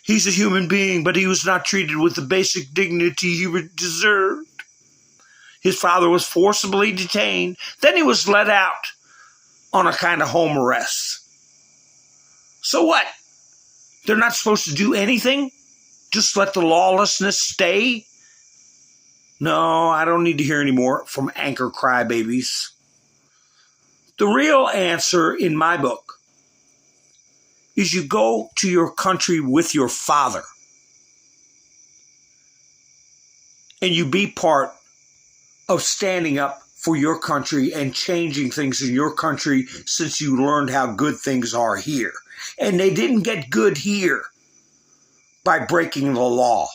He's a human being, but he was not treated with the basic dignity he deserved. His father was forcibly detained. Then he was let out on a kind of home arrest. So what? They're not supposed to do anything? Just let the lawlessness stay? No, I don't need to hear any more from anchor crybabies. The real answer in my book is you go to your country with your father and you be part of standing up for your country and changing things in your country since you learned how good things are here. And they didn't get good here by breaking the law.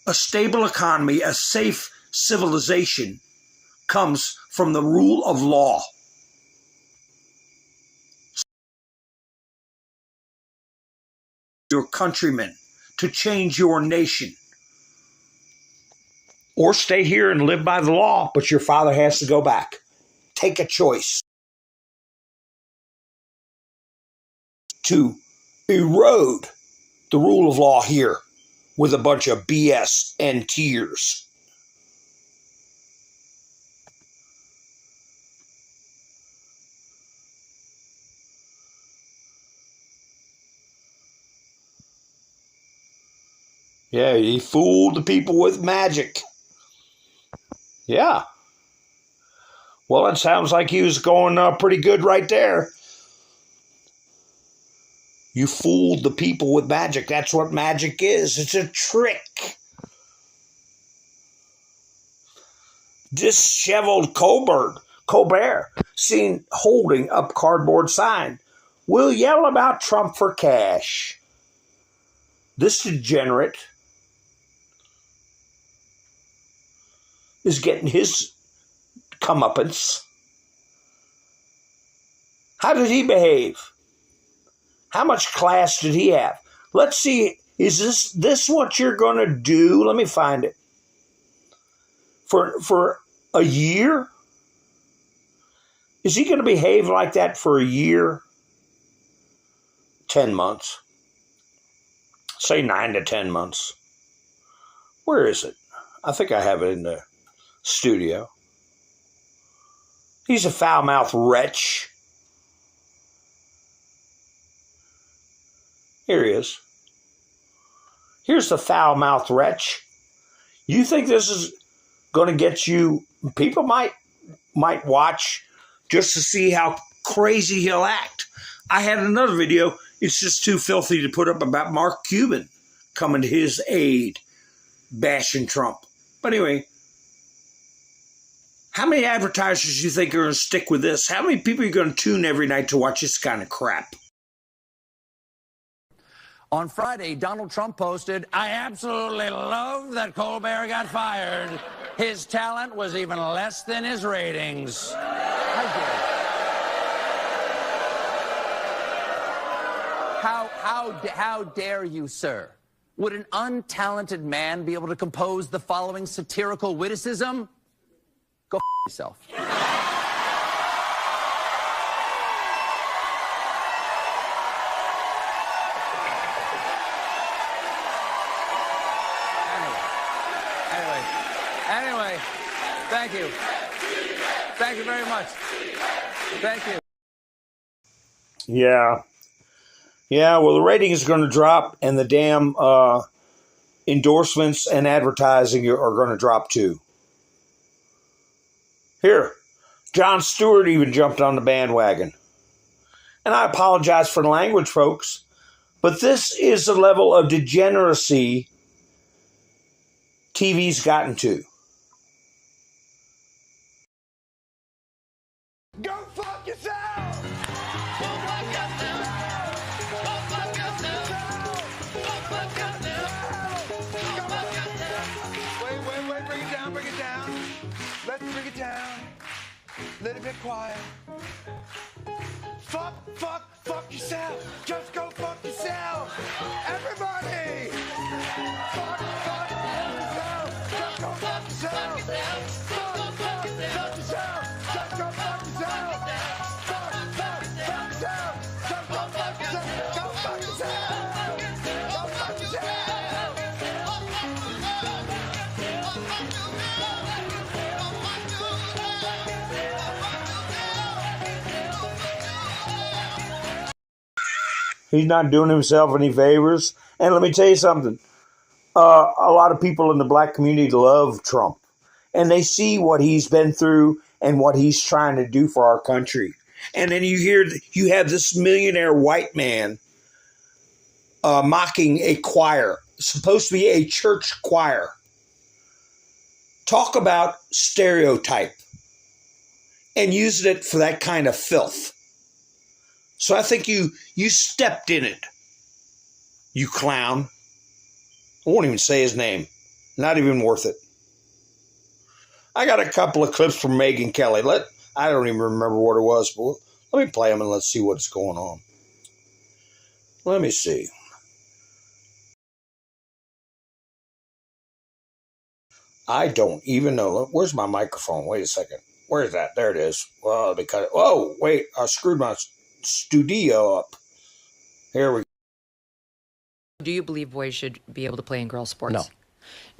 A stable economy, a safe civilization comes from the rule of law. Your countrymen to change your nation. Or stay here and live by the law, but your father has to go back. Take a choice. To erode the rule of law here with a bunch of BS and tears. Yeah, he fooled the people with magic. Yeah. Well, it sounds like he was going pretty good right there. You fooled the people with magic. That's what magic is. It's a trick. Disheveled Colbert, seen holding up cardboard sign, will yell about Trump for cash. This degenerate is getting his comeuppance. How did he behave? How much class did he have? Let's see, is this what you're going to do? Let me find it. For a year? Is he going to behave like that for a year? 10 months. Say 9 to 10 months. Where is it? I think I have it in the studio. He's a foul-mouthed wretch. Here he is. Here's the foul-mouthed wretch. You think this is going to get you? People might watch just to see how crazy he'll act. I had another video. It's just too filthy to put up about Mark Cuban coming to his aid, bashing Trump. But anyway, how many advertisers do you think are going to stick with this? How many people are going to tune every night to watch this kind of crap? On Friday, Donald Trump posted, "I absolutely love that Colbert got fired. His talent was even less than his ratings." How dare you, sir? Would an untalented man be able to compose the following satirical witticism? Go f yourself. Anyway, thank you. Thank you very much. Thank you. Yeah. Yeah, well, the rating is going to drop, and the damn endorsements and advertising are going to drop too. Here, Jon Stewart even jumped on the bandwagon. And I apologize for the language, folks, but this is the level of degeneracy TV's gotten to. Go fuck yourself! Go fuck yourself! Go fuck yourself! Go fuck yourself! Go fuck yourself! Wait, bring it down, bring it down. Let's bring it down. Let it be quiet. Fuck yourself! Just go fuck yourself! Everybody! Fuck yourself! Just go fuck yourself! Fuck yourself! Just go fuck yourself! Fuck yourself! Just go fuck yourself! Go fuck yourself! Go fuck yourself! He's not doing himself any favors. And let me tell you something. A lot of people in the black community love Trump. And they see what he's been through and what he's trying to do for our country. And then you have this millionaire white man mocking a choir, supposed to be a church choir. Talk about stereotype. And using it for that kind of filth. So I think you stepped in it, you clown. I won't even say his name. Not even worth it. I got a couple of clips from Megyn Kelly. I don't even remember what it was, but let me play them and let's see what's going on. Let me see. I don't even know. Where's my microphone? Wait a second. Where is that? There it is. Well, let me cut it. Oh, wait. I screwed my studio up. Here we go. Do you believe boys should be able to play in girls' sports? No.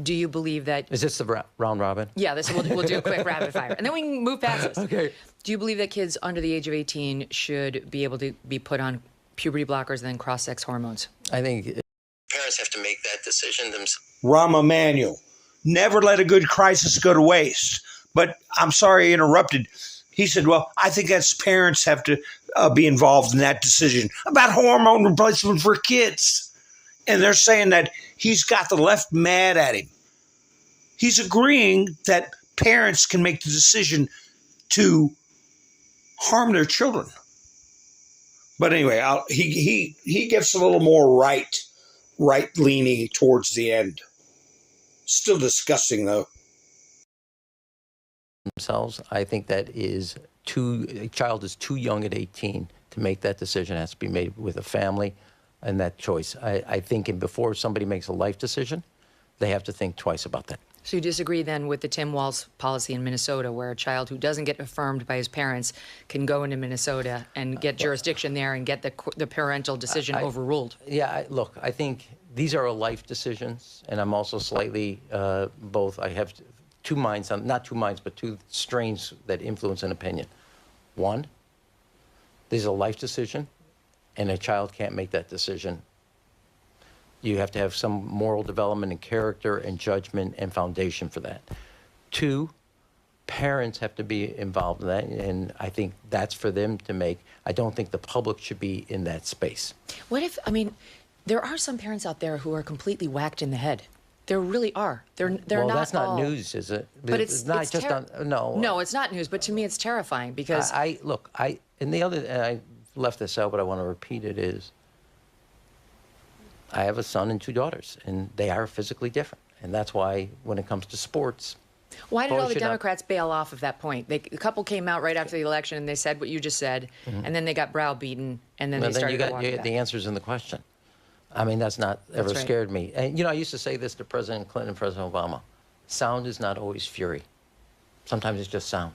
Do you believe that... Is this the round robin? Yeah, we'll do a quick rapid fire. And then we can move past this. Okay. Do you believe that kids under the age of 18 should be able to be put on puberty blockers and then cross-sex hormones? I think... Parents have to make that decision themselves. Rahm Emanuel. Never let a good crisis go to waste. But I'm sorry I interrupted. He said, well, I think that's parents have to be involved in that decision about hormone replacement for kids. And they're saying that he's got the left mad at him. He's agreeing that parents can make the decision to harm their children. But anyway, he gets a little more right-leaning towards the end. Still disgusting, though. Themselves, I think that a child is too young at 18 to make that decision. It has to be made with a family and that choice. I think before somebody makes a life decision, they have to think twice about that. So you disagree then with the Tim Walz policy in Minnesota, where a child who doesn't get affirmed by his parents can go into Minnesota and get jurisdiction there and get the parental decision overruled? Yeah, look, I think these are life decisions, and I'm also slightly both. I have two minds, not two minds, but two strains that influence an opinion. One, there's a life decision, and a child can't make that decision You have to have some moral development and character and judgment and foundation for that. 2, parents have to be involved in that, and I think that's for them to make. I don't think the public should be in that space. What if, I mean, there are some parents out there who are completely whacked in the head. There really are. They're well, not that's not all, news, is it? But it's not it's just on, no. No, it's not news, but to me it's terrifying because... And the other, and I left this out, but I want to repeat it, is I have a son and 2 daughters, and they are physically different. And that's why when it comes to sports... Why did all the Democrats bail off of that point? The couple came out right after the election and they said what you just said, and then they got browbeaten, and then they started to walk back. The answers in the question. I mean, that's not ever scared me. And, I used to say this to President Clinton and President Obama. Sound is not always fury. Sometimes it's just sound.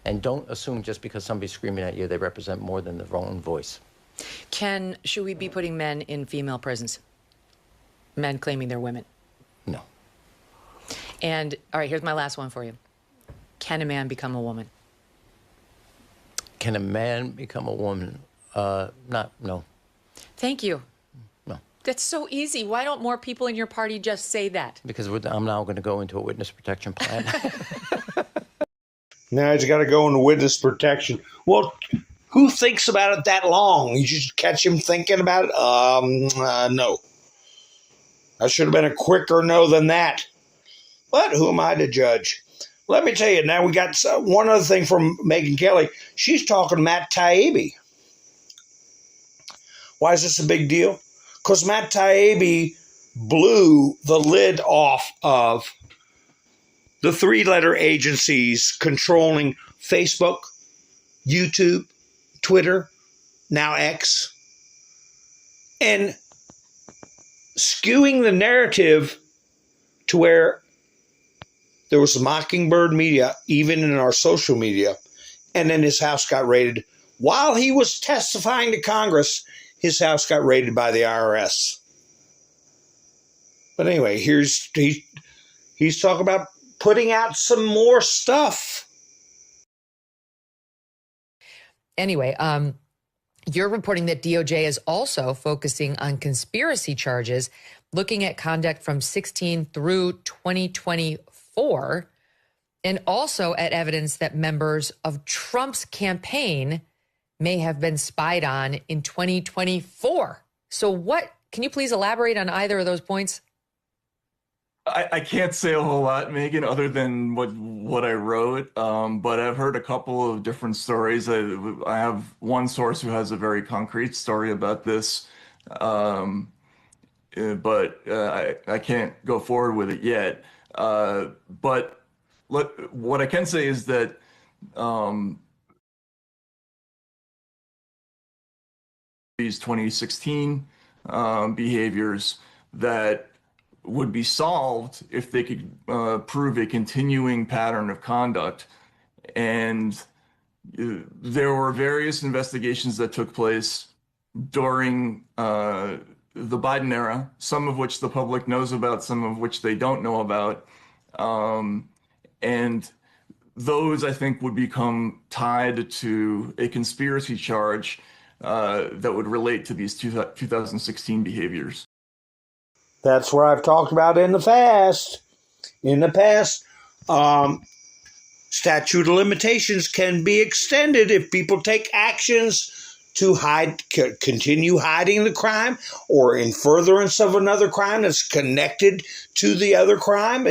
And don't assume just because somebody's screaming at you, they represent more than their own voice. Should we be putting men in female prisons? Men claiming they're women? No. And, all right, here's my last one for you. Can a man become a woman? Can a man become a woman? No. Thank you. No. That's so easy. Why don't more people in your party just say that? Because I'm now going to go into a witness protection plan. Now he's got to go into witness protection. Well, who thinks about it that long? You just catch him thinking about it? No. That should have been a quicker no than that. But who am I to judge? Let me tell you, now we got one other thing from Megyn Kelly. She's talking to Matt Taibbi. Why is this a big deal? Because Matt Taibbi blew the lid off of the 3-letter agencies controlling Facebook, YouTube, Twitter, now X, and skewing the narrative to where there was Mockingbird media, even in our social media, and then his house got raided. While he was testifying to Congress, his house got raided by the IRS. But anyway, he's talking about putting out some more stuff. Anyway, you're reporting that DOJ is also focusing on conspiracy charges, looking at conduct from 2016 through 2024, and also at evidence that members of Trump's campaign may have been spied on in 2024. So can you please elaborate on either of those points? I can't say a whole lot, Megan, other than what I wrote, but I've heard a couple of different stories. I have one source who has a very concrete story about this, but I can't go forward with it yet. But what I can say is that these 2016 behaviors that would be solved if they could prove a continuing pattern of conduct. And there were various investigations that took place during the Biden era, some of which the public knows about, some of which they don't know about. And those, I think, would become tied to a conspiracy charge that would relate to these 2016 behaviors. That's where I've talked about in the past. Statute of limitations can be extended if people take actions to continue hiding the crime, or in furtherance of another crime that's connected to the other crime.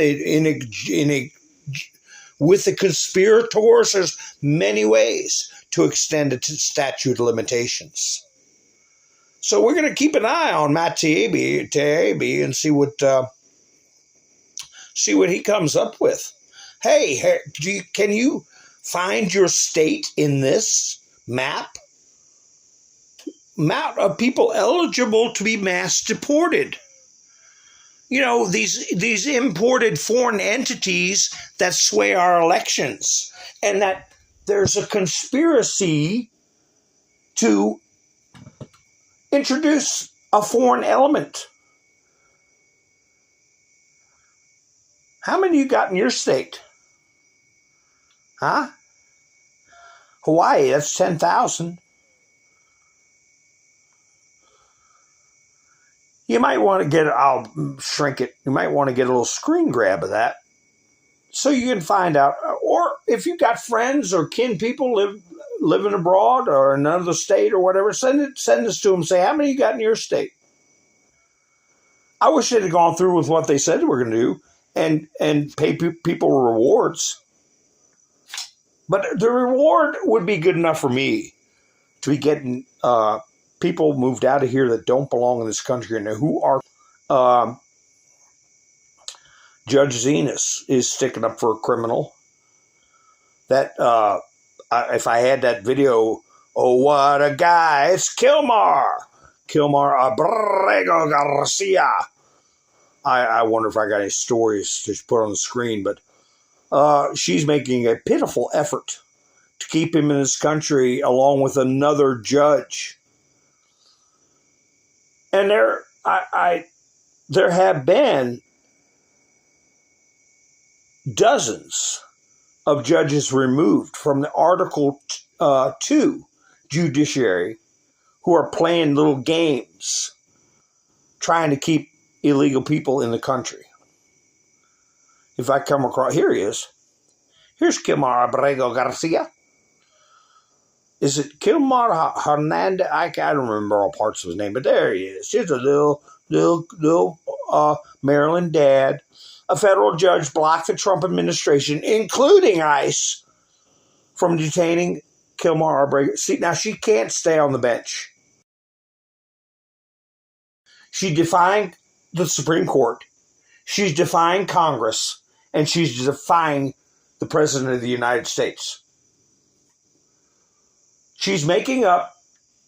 With the conspirators, there's many ways to extend a statute of limitations. So we're going to keep an eye on Matt Taibbi and see what he comes up with. Hey, can you find your state in this map? Map of people eligible to be mass deported. You know, these imported foreign entities that sway our elections, and that there's a conspiracy to introduce a foreign element. How many you got in your state? Huh? Hawaii, that's 10,000. You might want to get, I'll shrink it, you might want to get a little screen grab of that so you can find out. Or if you've got friends or kin people living abroad or another state or whatever, send this to them. Say, how many you got in your state? I wish they'd have gone through with what they said they were going to do and pay people rewards. But the reward would be good enough for me to be getting people moved out of here that don't belong in this country and who are. Judge Zenas is sticking up for a criminal. That if I had that video, oh what a guy! It's Kilmar Abrego Garcia. I wonder if I got any stories to put on the screen, but she's making a pitiful effort to keep him in this country along with another judge. And there have been dozens of judges removed from the Article 2 judiciary who are playing little games trying to keep illegal people in the country. If I come across, here he is. Here's Kilmar Abrego Garcia. Is it Kilmar Hernandez? I don't remember all parts of his name, but there he is. Here's a little Maryland dad. A federal judge blocked the Trump administration, including ICE, from detaining Kilmar Abrego. See, now she can't stay on the bench. She's defying the Supreme Court. She's defying Congress. And she's defying the President of the United States. She's making up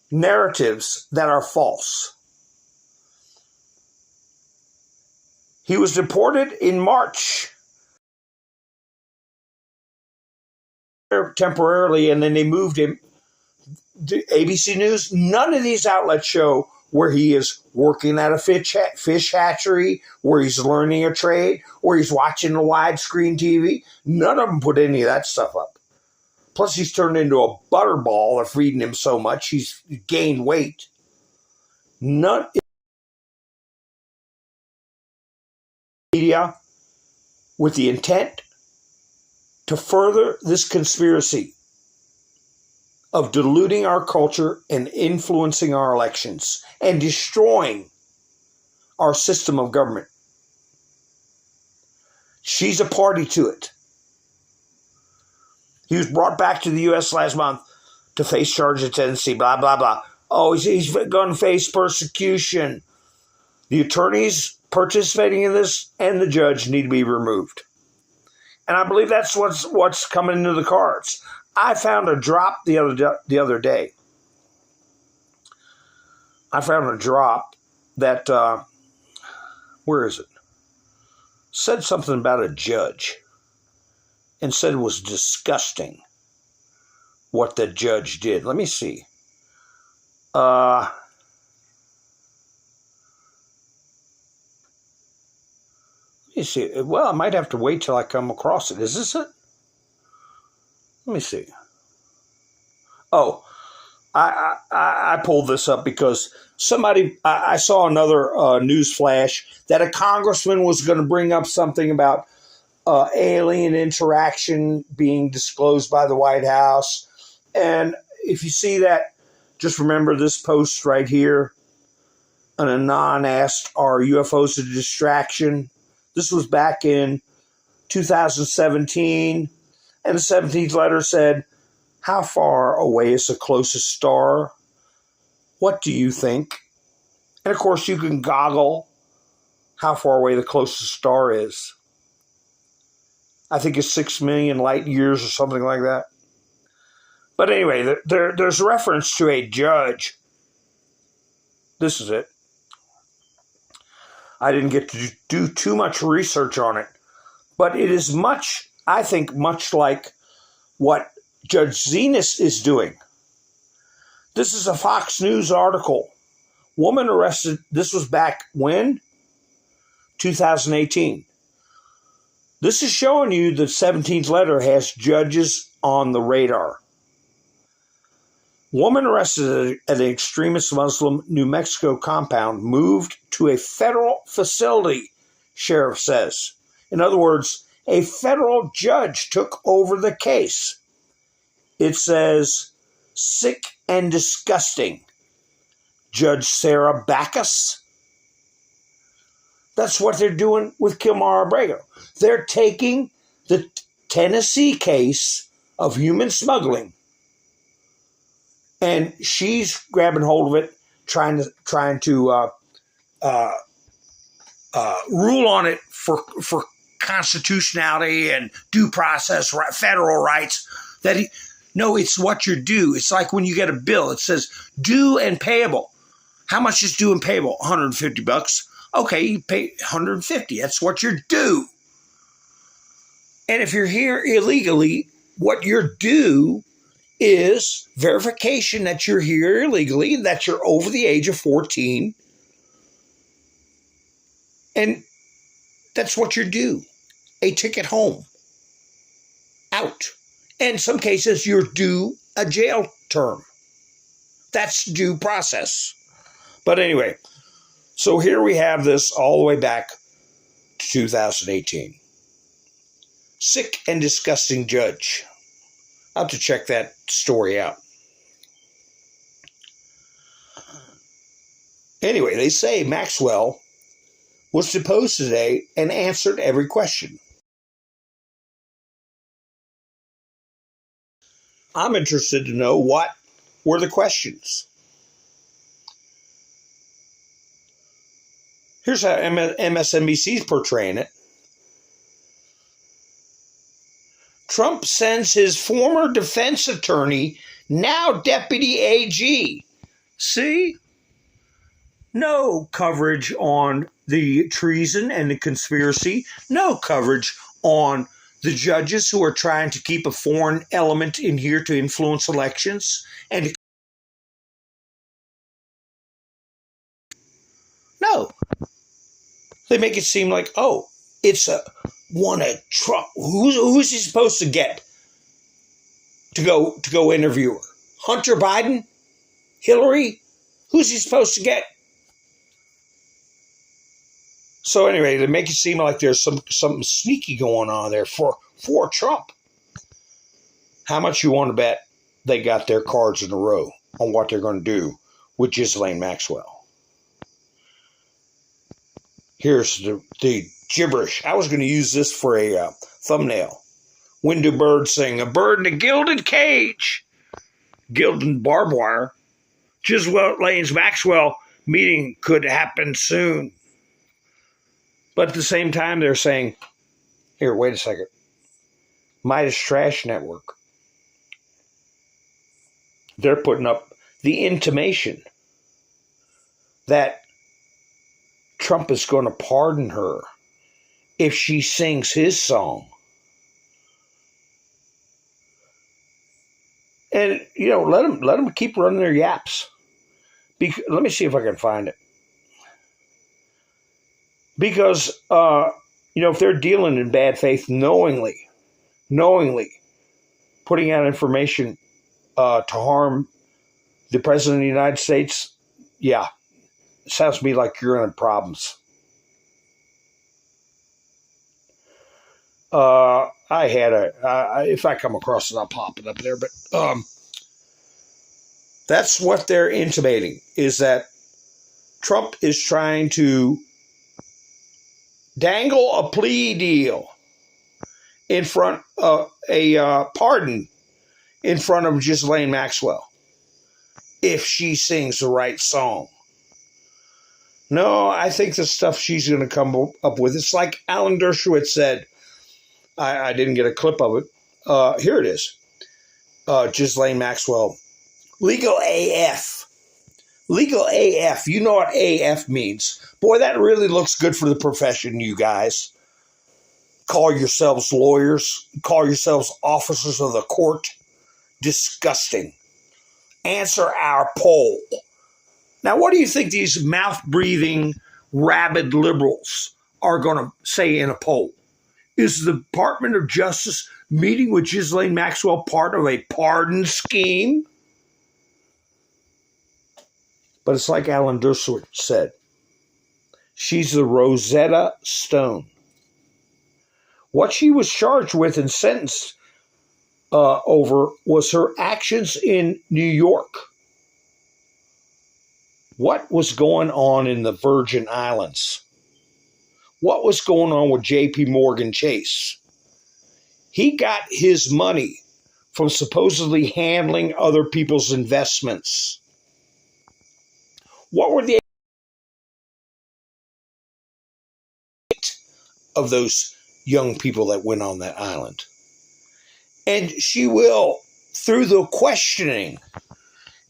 narratives that are false. He was deported in March temporarily, and then they moved him to ABC News. None of these outlets show where he is working at a fish hatchery, where he's learning a trade, where he's watching a widescreen TV. None of them put any of that stuff up. Plus, he's turned into a butterball of feeding him so much, he's gained weight. None media with the intent to further this conspiracy of diluting our culture and influencing our elections and destroying our system of government. She's a party to it. He was brought back to the U.S. last month to face charges of Tennessee, blah, blah, blah. Oh, he's going to face persecution. The attorneys participating in this and the judge need to be removed. And I believe that's what's coming into the cards. I found a drop the other day. I found a drop that, where is it? Said something about a judge and said it was disgusting what the judge did. Let me see. Let me see. Well, I might have to wait till I come across it. Is this it? Let me see. Oh, I pulled this up because I saw another news flash that a congressman was going to bring up something about alien interaction being disclosed by the White House. And if you see that, just remember this post right here. An Anon asked, are UFOs a distraction? This was back in 2017. And the 17th letter said, how far away is the closest star? What do you think? And of course, you can goggle how far away the closest star is. I think it's 6 million light years or something like that. But anyway, there's reference to a judge. This is it. I didn't get to do too much research on it. But it is much, I think, much like what Judge Zenas is doing. This is a Fox News article. Woman arrested, this was back when? 2018. This is showing you the 17th letter has judges on the radar. Woman arrested at an extremist Muslim New Mexico compound moved to a federal facility, sheriff says. In other words, a federal judge took over the case. It says, sick and disgusting. Judge Sarah Backus. That's what they're doing with Kilmar Abrego. They're taking the Tennessee case of human smuggling, and she's grabbing hold of it, trying to rule on it for constitutionality and due process, federal rights. No, it's what you're due. It's like when you get a bill, it says due and payable. How much is due and payable? $150. Okay, you pay 150. That's what you're due. And if you're here illegally, what you're due is verification that you're here illegally, that you're over the age of 14. And that's what you're due. A ticket home. Out. And in some cases, you're due a jail term. That's due process. But anyway, so here we have this all the way back to 2018. Sick and disgusting judge. I'll have to check that story out. Anyway, they say Maxwell was deposed today and answered every question. I'm interested to know what were the questions. Here's how MSNBC's portraying it. Trump sends his former defense attorney, now deputy AG. See? No coverage on the treason and the conspiracy. No coverage on the judges who are trying to keep a foreign element in here to influence elections. And no. They make it seem like, oh, it's one of Trump. Who's he supposed to get to go interview her? Hunter Biden? Hillary? Who's he supposed to get? So anyway, they make it seem like there's something sneaky going on there for Trump. How much you want to bet they got their cards in a row on what they're going to do with Ghislaine Maxwell? Here's the gibberish. I was going to use this for a thumbnail. Window bird saying, a bird in a gilded cage. Gilded barbed wire. Ghislaine Maxwell meeting could happen soon. But at the same time, they're saying, here, wait a second. Midas Trash Network. They're putting up the intimation that Trump is going to pardon her if she sings his song. And, let them keep running their yaps. Let me see if I can find it. Because, if they're dealing in bad faith knowingly putting out information to harm the President of the United States, yeah, it sounds to me like you're in problems. I had if I come across it, I'll pop it up there. But that's what they're intimating, is that Trump is trying to dangle a plea deal in front of a pardon in front of Ghislaine Maxwell if she sings the right song. No, I think the stuff she's going to come up with, it's like Alan Dershowitz said. I didn't get a clip of it. Here it is. Ghislaine Maxwell. Legal AF. Legal AF. You know what AF means. Boy, that really looks good for the profession, you guys. Call yourselves lawyers. Call yourselves officers of the court. Disgusting. Answer our poll. Now, what do you think these mouth-breathing, rabid liberals are going to say in a poll? Is the Department of Justice meeting with Ghislaine Maxwell part of a pardon scheme? But it's like Alan Dershowitz said. She's the Rosetta Stone. What she was charged with and sentenced over was her actions in New York. What was going on in the Virgin Islands? What was going on with J.P. Morgan Chase? He got his money from supposedly handling other people's investments. What were the of those young people that went on that island? And she will, through the questioning,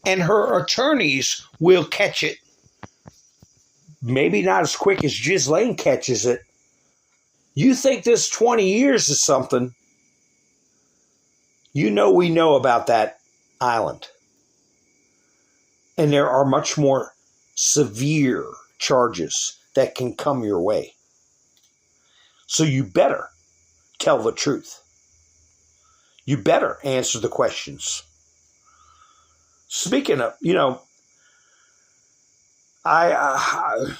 and her attorneys will catch it. Maybe not as quick as Ghislaine catches it. You think this 20 years is something. You know we know about that island. And there are much more severe charges that can come your way. So you better tell the truth. You better answer the questions. Speaking of, I'll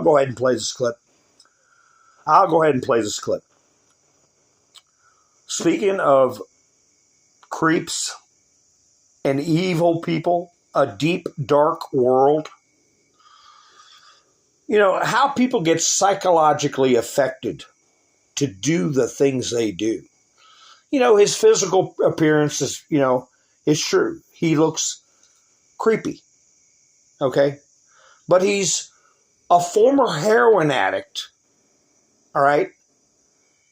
go ahead and play this clip. Speaking of creeps and evil people, a deep, dark world, how people get psychologically affected to do the things they do. His physical appearance is, is true. He looks creepy. Okay? But he's a former heroin addict. All right?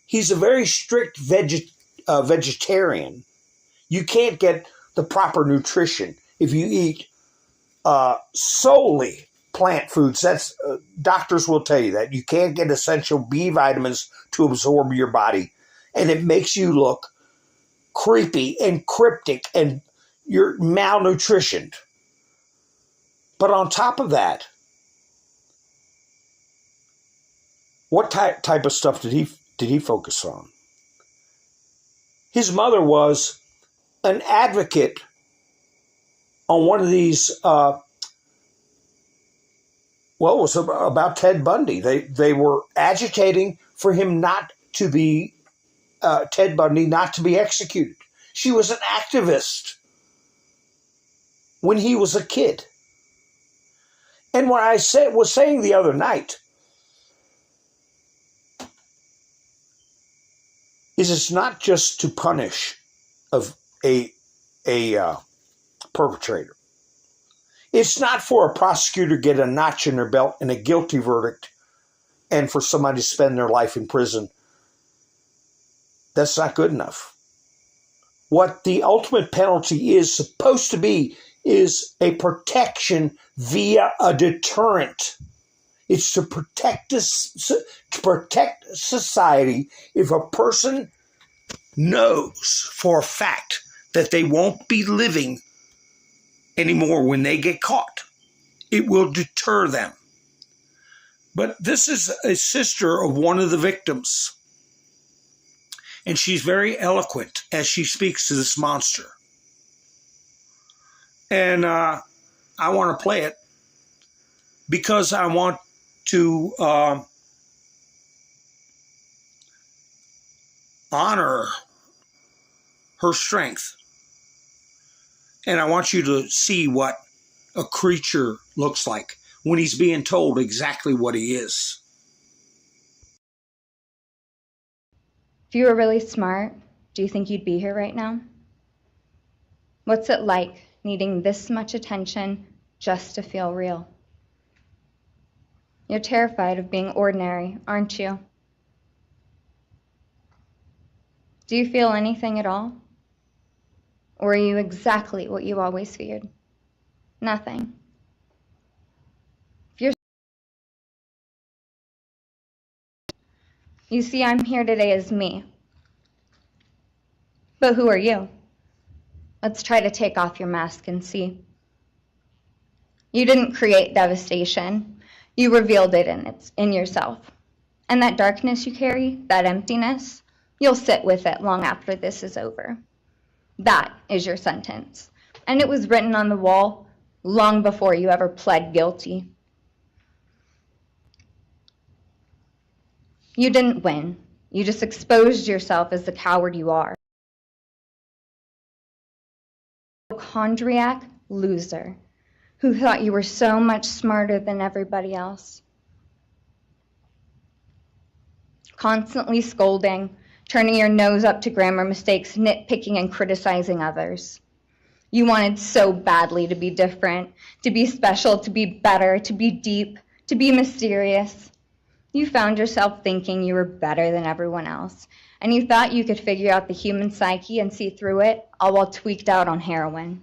He's a very strict vegetarian. You can't get the proper nutrition if you eat solely plant foods. That's doctors will tell you that. You can't get essential B vitamins to absorb your body. And it makes you look creepy and cryptic and you're malnutritioned. But on top of that, what type of stuff did he focus on? His mother was an advocate on one of these, it was about Ted Bundy. They were agitating for him not to be, Ted Bundy not to be executed. She was an activist when he was a kid. And what I was saying the other night is it's not just to punish a perpetrator. It's not for a prosecutor to get a notch in their belt and a guilty verdict and for somebody to spend their life in prison. That's not good enough. What the ultimate penalty is supposed to be is a protection via a deterrent. It's to protect society if a person knows for a fact that they won't be living anymore when they get caught. It will deter them. But this is a sister of one of the victims. And she's very eloquent as she speaks to this monster. And I want to play it because I want to honor her strength. And I want you to see what a creature looks like when he's being told exactly what he is. If you were really smart, do you think you'd be here right now? What's it like needing this much attention just to feel real? You're terrified of being ordinary, aren't you? Do you feel anything at all? Or are you exactly what you always feared? Nothing. You see, I'm here today as me. But who are you? Let's try to take off your mask and see. You didn't create devastation. You revealed it in yourself. And that darkness you carry, that emptiness, you'll sit with it long after this is over. That is your sentence. And it was written on the wall long before you ever pled guilty. You didn't win. You just exposed yourself as the coward you are. Hypochondriac loser who thought you were so much smarter than everybody else. Constantly scolding, turning your nose up to grammar mistakes, nitpicking and criticizing others. You wanted so badly to be different, to be special, to be better, to be deep, to be mysterious. You found yourself thinking you were better than everyone else, and you thought you could figure out the human psyche and see through it, all while tweaked out on heroin.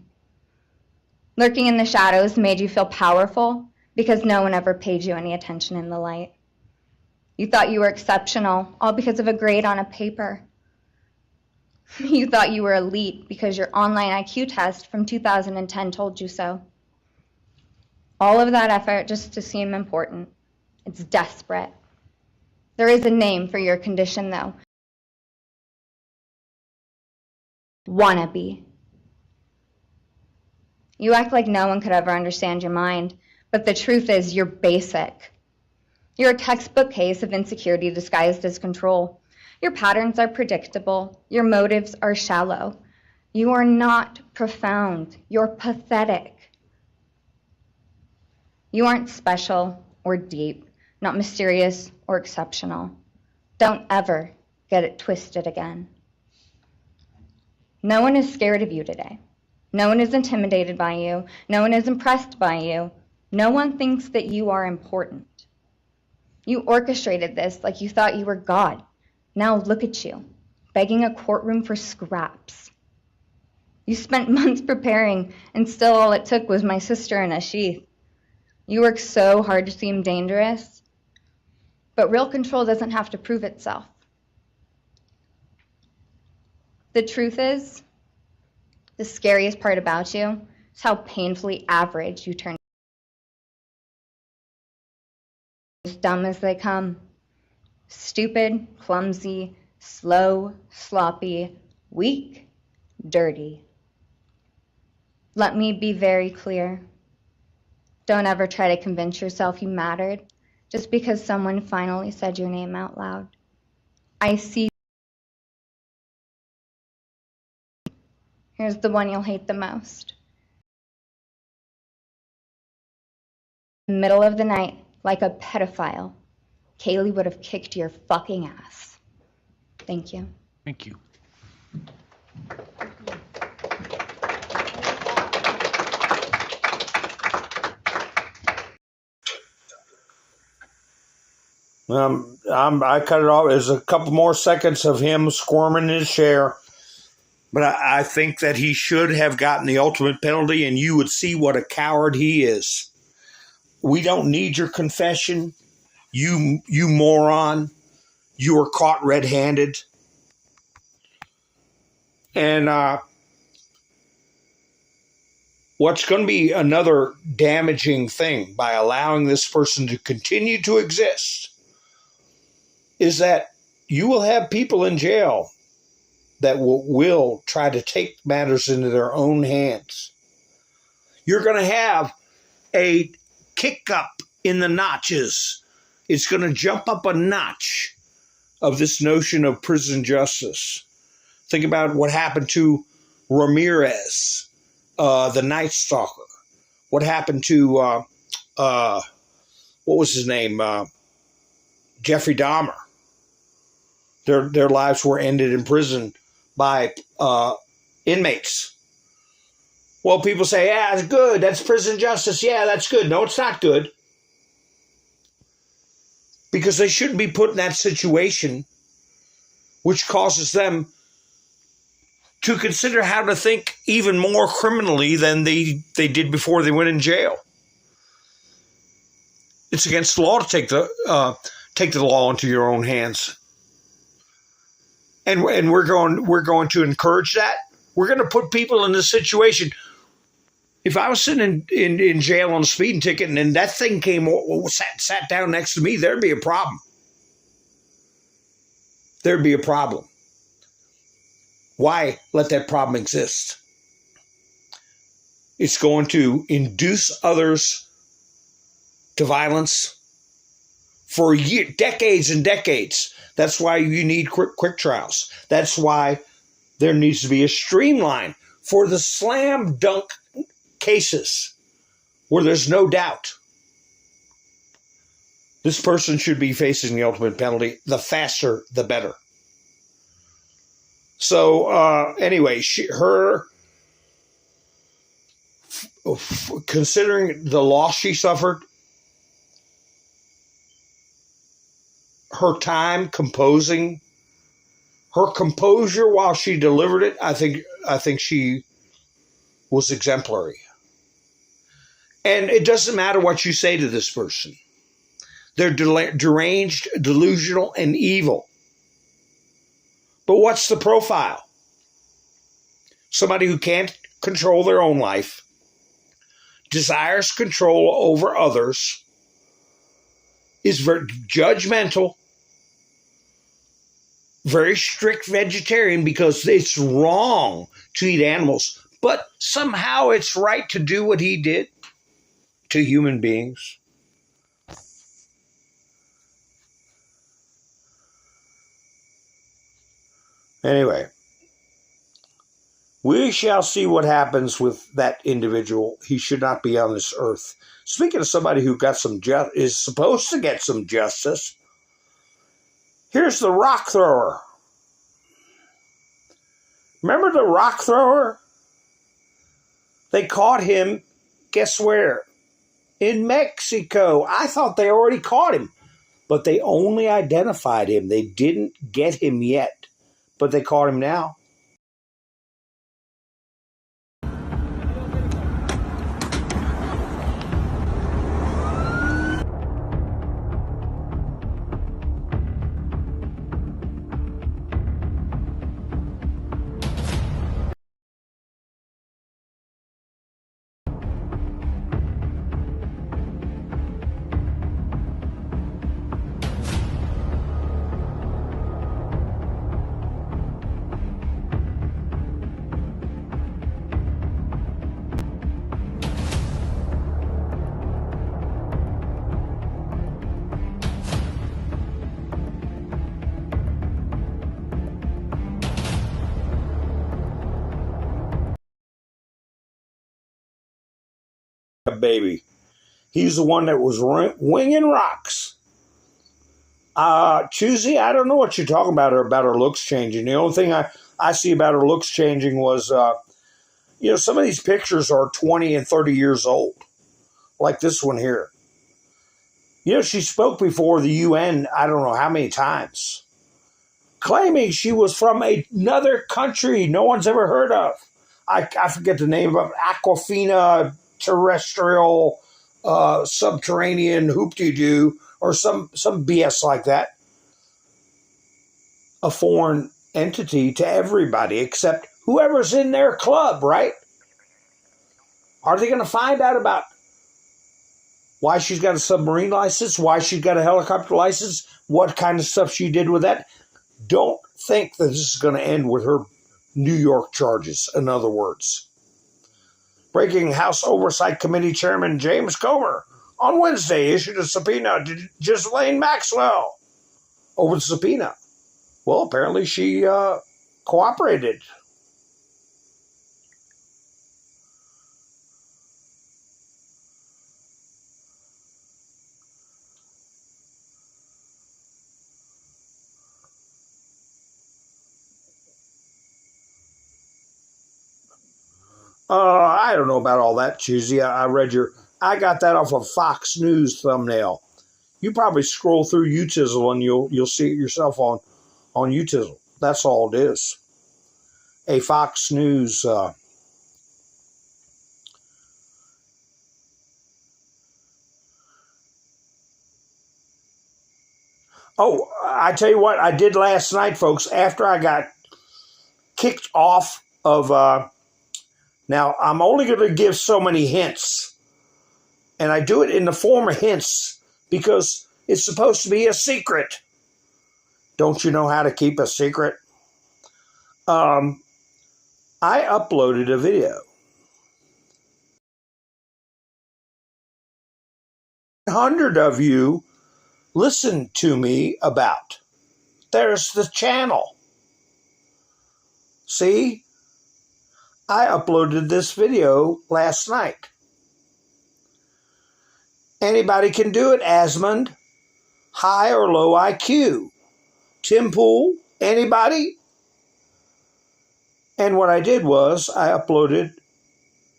Lurking in the shadows made you feel powerful because no one ever paid you any attention in the light. You thought you were exceptional, all because of a grade on a paper. You thought you were elite because your online IQ test from 2010 told you so. All of that effort just to seem important. It's desperate. There is a name for your condition, though. Wannabe. You act like no one could ever understand your mind, but the truth is you're basic. You're a textbook case of insecurity disguised as control. Your patterns are predictable. Your motives are shallow. You are not profound. You're pathetic. You aren't special or deep, not mysterious or exceptional. Don't ever get it twisted again. No one is scared of you today. No one is intimidated by you. No one is impressed by you. No one thinks that you are important. You orchestrated this like you thought you were God. Now look at you, begging a courtroom for scraps. You spent months preparing, and still all it took was my sister in a sheath. You worked so hard to seem dangerous, but real control doesn't have to prove itself. The truth is, the scariest part about you is how painfully average you turn. As dumb as they come. Stupid, clumsy, slow, sloppy, weak, dirty. Let me be very clear. Don't ever try to convince yourself you mattered just because someone finally said your name out loud. I see. Here's the one you'll hate the most. Middle of the night, like a pedophile, Kaylee would have kicked your fucking ass. Thank you. Thank you. I cut it off. There's a couple more seconds of him squirming in his chair. But I think that he should have gotten the ultimate penalty, and you would see what a coward he is. We don't need your confession. You moron. You were caught red-handed. And what's going to be another damaging thing by allowing this person to continue to exist is that you will have people in jail that will try to take matters into their own hands. You're going to have a kick up in the notches. It's going to jump up a notch of this notion of prison justice. Think about what happened to Ramirez, the Night Stalker. What happened to, what was his name? Jeffrey Dahmer. Their lives were ended in prison by inmates. Well, people say, yeah, it's good. That's prison justice. Yeah, that's good. No, it's not good. Because they shouldn't be put in that situation, which causes them to consider how to think even more criminally than they did before they went in jail. It's against the law to take the law into your own hands. And we're going to encourage that. We're going to put people in this situation. If I was sitting in jail on a speeding ticket and then that thing sat down next to me, there'd be a problem. There'd be a problem. Why let that problem exist? It's going to induce others to violence for decades and decades. That's why you need quick trials. That's why there needs to be a streamline for the slam dunk cases where there's no doubt. This person should be facing the ultimate penalty. The faster, the better. So anyway, considering the loss she suffered, her time composing, her composure while she delivered it, I think she was exemplary. And it doesn't matter what you say to this person. They're deranged, delusional, and evil. But what's the profile? Somebody who can't control their own life, desires control over others, is very judgmental, very strict vegetarian because it's wrong to eat animals, but somehow it's right to do what he did to human beings. Anyway, we shall see what happens with that individual. He should not be on this earth. Speaking of somebody who got is supposed to get some justice, here's the rock thrower. Remember the rock thrower? They caught him, guess where? In Mexico. I thought they already caught him, but they only identified him. They didn't get him yet, but they caught him now. Baby. He's the one that was winging rocks. Choosy, I don't know what you're talking about her looks changing. The only thing I see about her looks changing was, some of these pictures are 20 and 30 years old, like this one here. She spoke before the UN, I don't know how many times, claiming she was from another country no one's ever heard of. I forget the name of it, Aquafina terrestrial, subterranean hoop-de-doo, or some BS like that. A foreign entity to everybody except whoever's in their club, right? Are they going to find out about why she's got a submarine license, why she's got a helicopter license, what kind of stuff she did with that? Don't think that this is going to end with her New York charges, in other words. Breaking House Oversight Committee Chairman James Comer on Wednesday issued a subpoena to Ghislaine Maxwell over the subpoena. Well, apparently she cooperated. I don't know about all that, Choosy. I got that off of Fox News thumbnail. You probably scroll through Utizzle and you'll see it yourself on Utizzle. That's all it is. A Fox News. Oh, I tell you what I did last night, folks. After I got kicked off of. Now, I'm only going to give so many hints, and I do it in the form of hints because it's supposed to be a secret. Don't you know how to keep a secret? I uploaded a video 100 of you listened to me about. There's the channel. See? I uploaded this video last night. Anybody can do it, Asmund. High or low IQ. Tim Pool, anybody? And what I did was I uploaded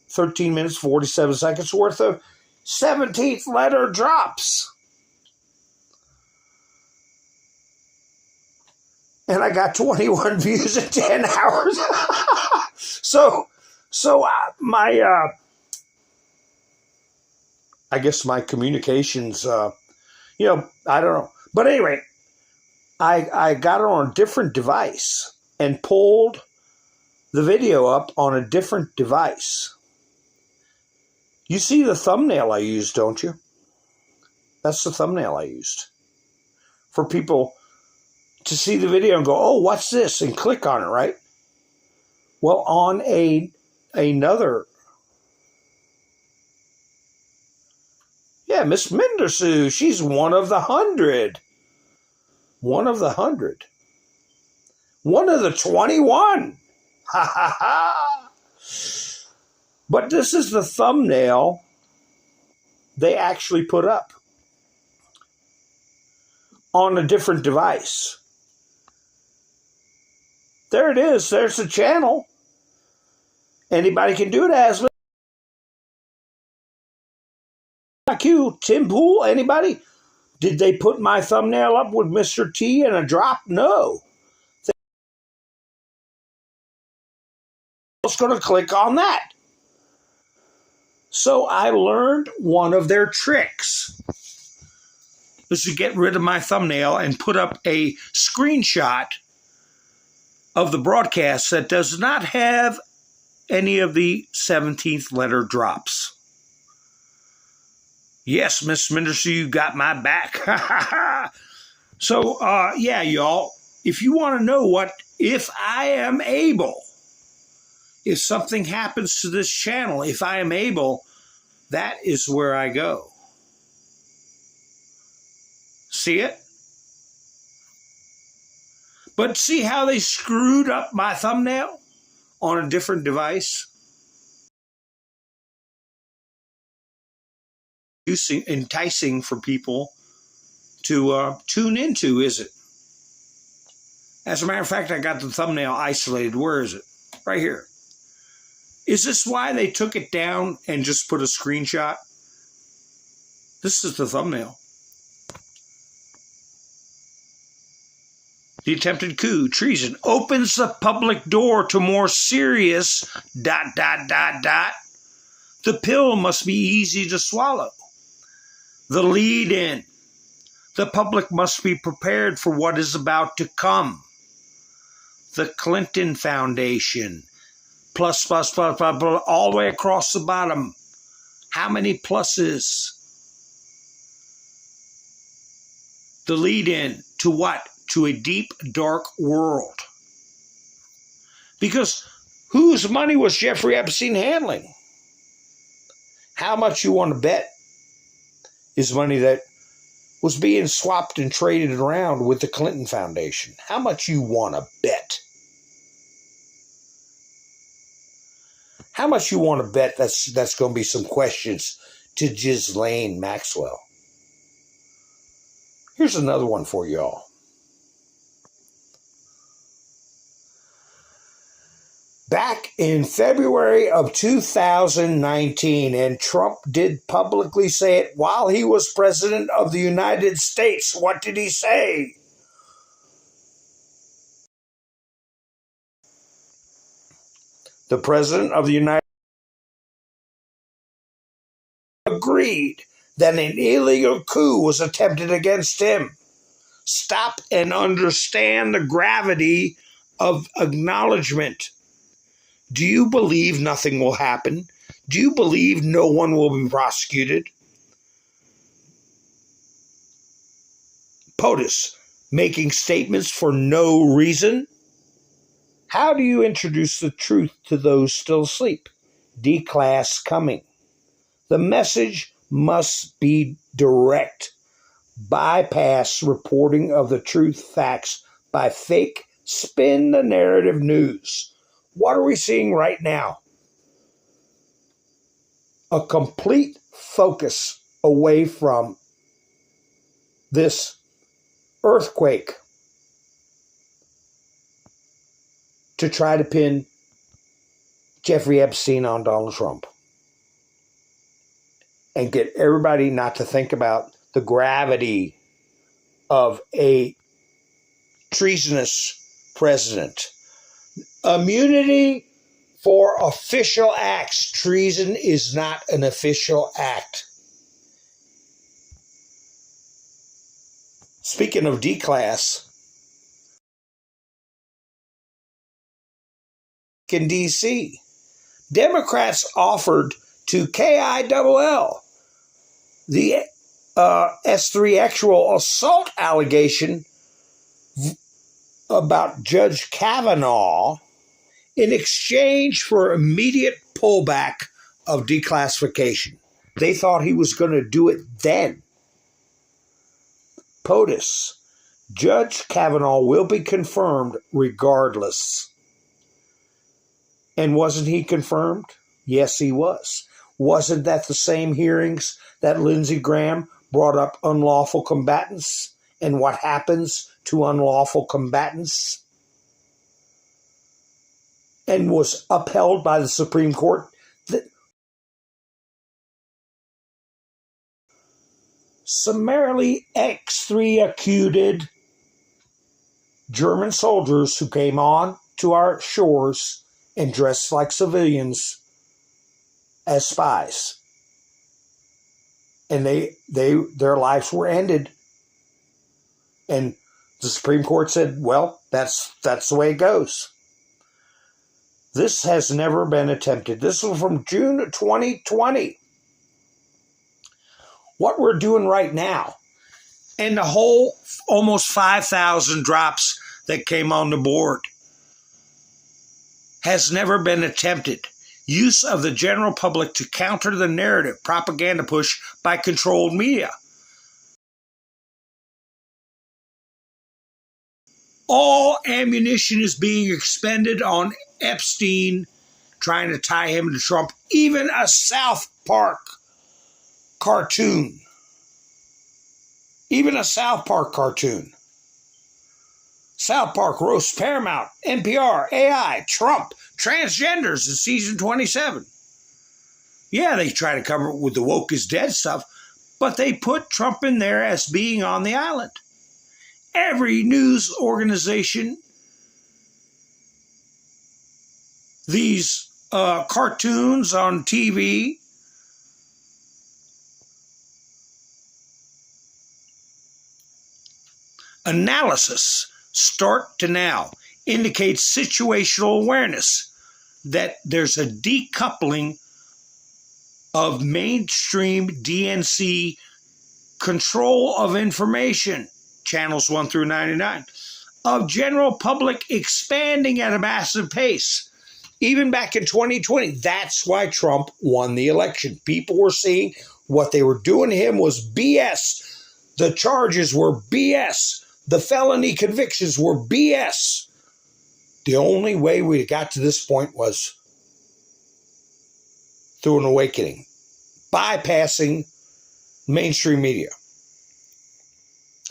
13 minutes, 47 seconds worth of 17th letter drops. And I got 21 views in 10 hours. So my, I guess my communications, I don't know. But anyway, I got it on a different device and pulled the video up on a different device. You see the thumbnail I used, don't you? That's the thumbnail I used. For people to see the video and go, oh, what's this? And click on it, right? Well, on another... Yeah, Miss Mendersu, she's one of the 100. One of the 100. One of the 21. Ha ha ha. But this is the thumbnail they actually put up on a different device. There it is. There's the channel. Anybody can do it, Asmund. IQ, Tim Pool, anybody? Did they put my thumbnail up with Mr. T and a drop? No. I was going to click on that. So I learned one of their tricks is to get rid of my thumbnail and put up a screenshot of the broadcast that does not have any of the 17th letter drops. Yes, Miss Menderson, you got my back. So, yeah, y'all, if you want to know what, if I am able, if something happens to this channel, if I am able, that is where I go. See it? But see how they screwed up my thumbnail on a different device? Enticing for people to tune into, is it? As a matter of fact, I got the thumbnail isolated. Where is it? Right here. Is this why they took it down and just put a screenshot? This is the thumbnail. The attempted coup, treason, opens the public door to more serious ... The pill must be easy to swallow. The lead in. The public must be prepared for what is about to come. The Clinton Foundation. Plus, all the way across the bottom. How many pluses? The lead in to what? To a deep, dark world. Because whose money was Jeffrey Epstein handling? How much you want to bet is money that was being swapped and traded around with the Clinton Foundation? How much you want to bet? How much you want to bet that's going to be some questions to Ghislaine Maxwell? Here's another one for y'all. Back in February of 2019, and Trump did publicly say it while he was president of the United States. What did he say? The president of the United States agreed that an illegal coup was attempted against him. Stop and understand the gravity of acknowledgement. Do you believe nothing will happen? Do you believe no one will be prosecuted? POTUS, making statements for no reason? How do you introduce the truth to those still asleep? D-class coming. The message must be direct. Bypass reporting of the truth facts by fake spin the narrative news. What are we seeing right now? A complete focus away from this earthquake to try to pin Jeffrey Epstein on Donald Trump and get everybody not to think about the gravity of a treasonous president. Immunity for official acts. Treason is not an official act. Speaking of declass, in D.C., Democrats offered to KILL the S3 actual assault allegation about Judge Kavanaugh in exchange for immediate pullback of declassification. They thought he was going to do it then. POTUS, Judge Kavanaugh will be confirmed regardless. And wasn't he confirmed? Yes, he was. Wasn't that the same hearings that Lindsey Graham brought up unlawful combatants and what happens to unlawful combatants? And was upheld by the Supreme Court? Summarily executed German soldiers who came on to our shores and dressed like civilians as spies. And their lives were ended. And the Supreme Court said, well, that's the way it goes. This has never been attempted. This was from June 2020. What we're doing right now, and the whole almost 5,000 drops that came on the board, has never been attempted. Use of the general public to counter the narrative propaganda push by controlled media. All ammunition is being expended on Epstein, trying to tie him to Trump. Even a South Park cartoon. Even a South Park cartoon. South Park roasts Paramount, NPR, AI, Trump, transgenders in season 27. Yeah, they try to cover it with the woke is dead stuff, but they put Trump in there as being on the island. Every news organization, these cartoons on TV, analysis start to now indicate situational awareness that there's a decoupling of mainstream DNC control of information, channels 1 through 99, of general public expanding at a massive pace. Even back in 2020, that's why Trump won the election. People were seeing what they were doing to him was BS. The charges were BS. The felony convictions were BS. The only way we got to this point was through an awakening, bypassing mainstream media.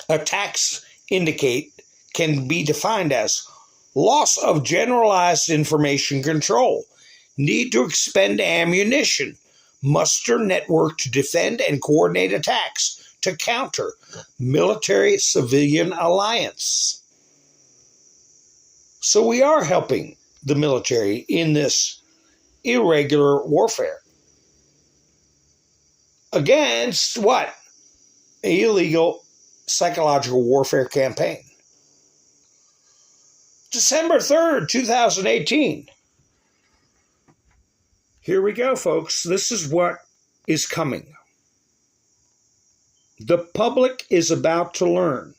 Attacks can be defined as loss of generalized information control, need to expend ammunition, muster network to defend and coordinate attacks, to counter military-civilian alliance. So we are helping the military in this irregular warfare. Against what? Illegal psychological warfare campaign. December 3rd, 2018. Here we go, folks. This is what is coming. The public is about to learn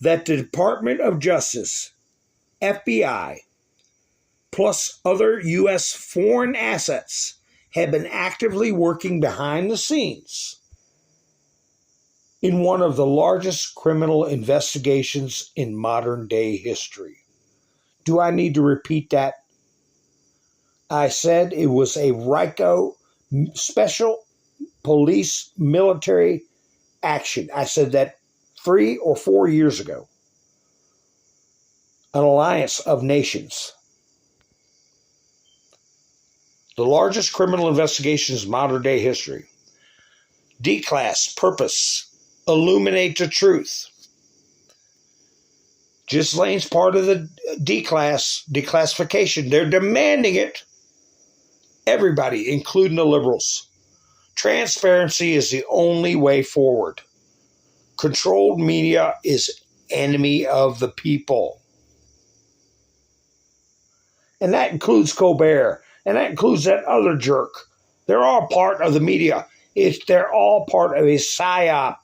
that the Department of Justice, FBI, plus other U.S. foreign assets have been actively working behind the scenes in one of the largest criminal investigations in modern day history. Do I need to repeat that? I said it was a RICO special police military action. I said that 3 or 4 years ago. An alliance of nations. The largest criminal investigations in modern day history. Declass, purpose, illuminate the truth. Ghislaine's part of the declassification. They're demanding it. Everybody, including the liberals. Transparency is the only way forward. Controlled media is enemy of the people. And that includes Colbert. And that includes that other jerk. They're all part of the media. They're all part of a psyop.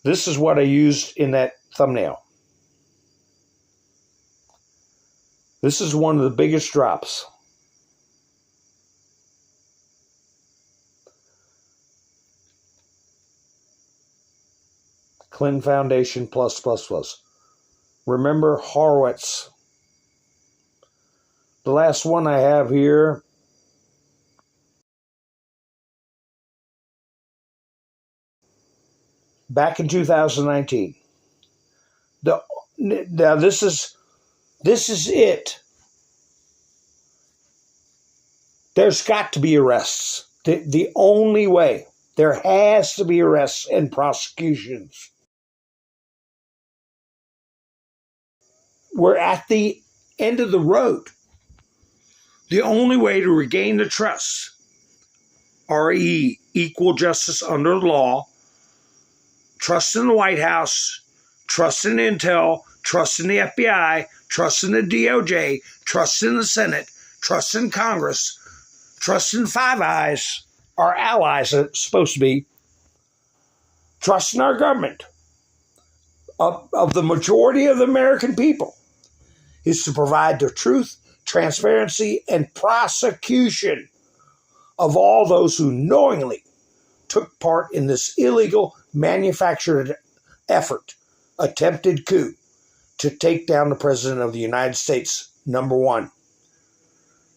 This is what I used in that thumbnail. This is one of the biggest drops. Clinton Foundation plus. Remember Horowitz. The last one I have here. Back in 2019. Now this is it. There's got to be arrests. The only way. There has to be arrests and prosecutions. We're at the end of the road. The only way to regain the trust, RE, equal justice under the law, trust in the White House, trust in Intel, trust in the FBI, trust in the DOJ, trust in the Senate, trust in Congress, trust in Five Eyes, our allies, it's supposed to be, trust in our government, of the majority of the American people, is to provide the truth, transparency, and prosecution of all those who knowingly took part in this illegal manufactured effort, attempted coup, to take down the President of the United States, number one.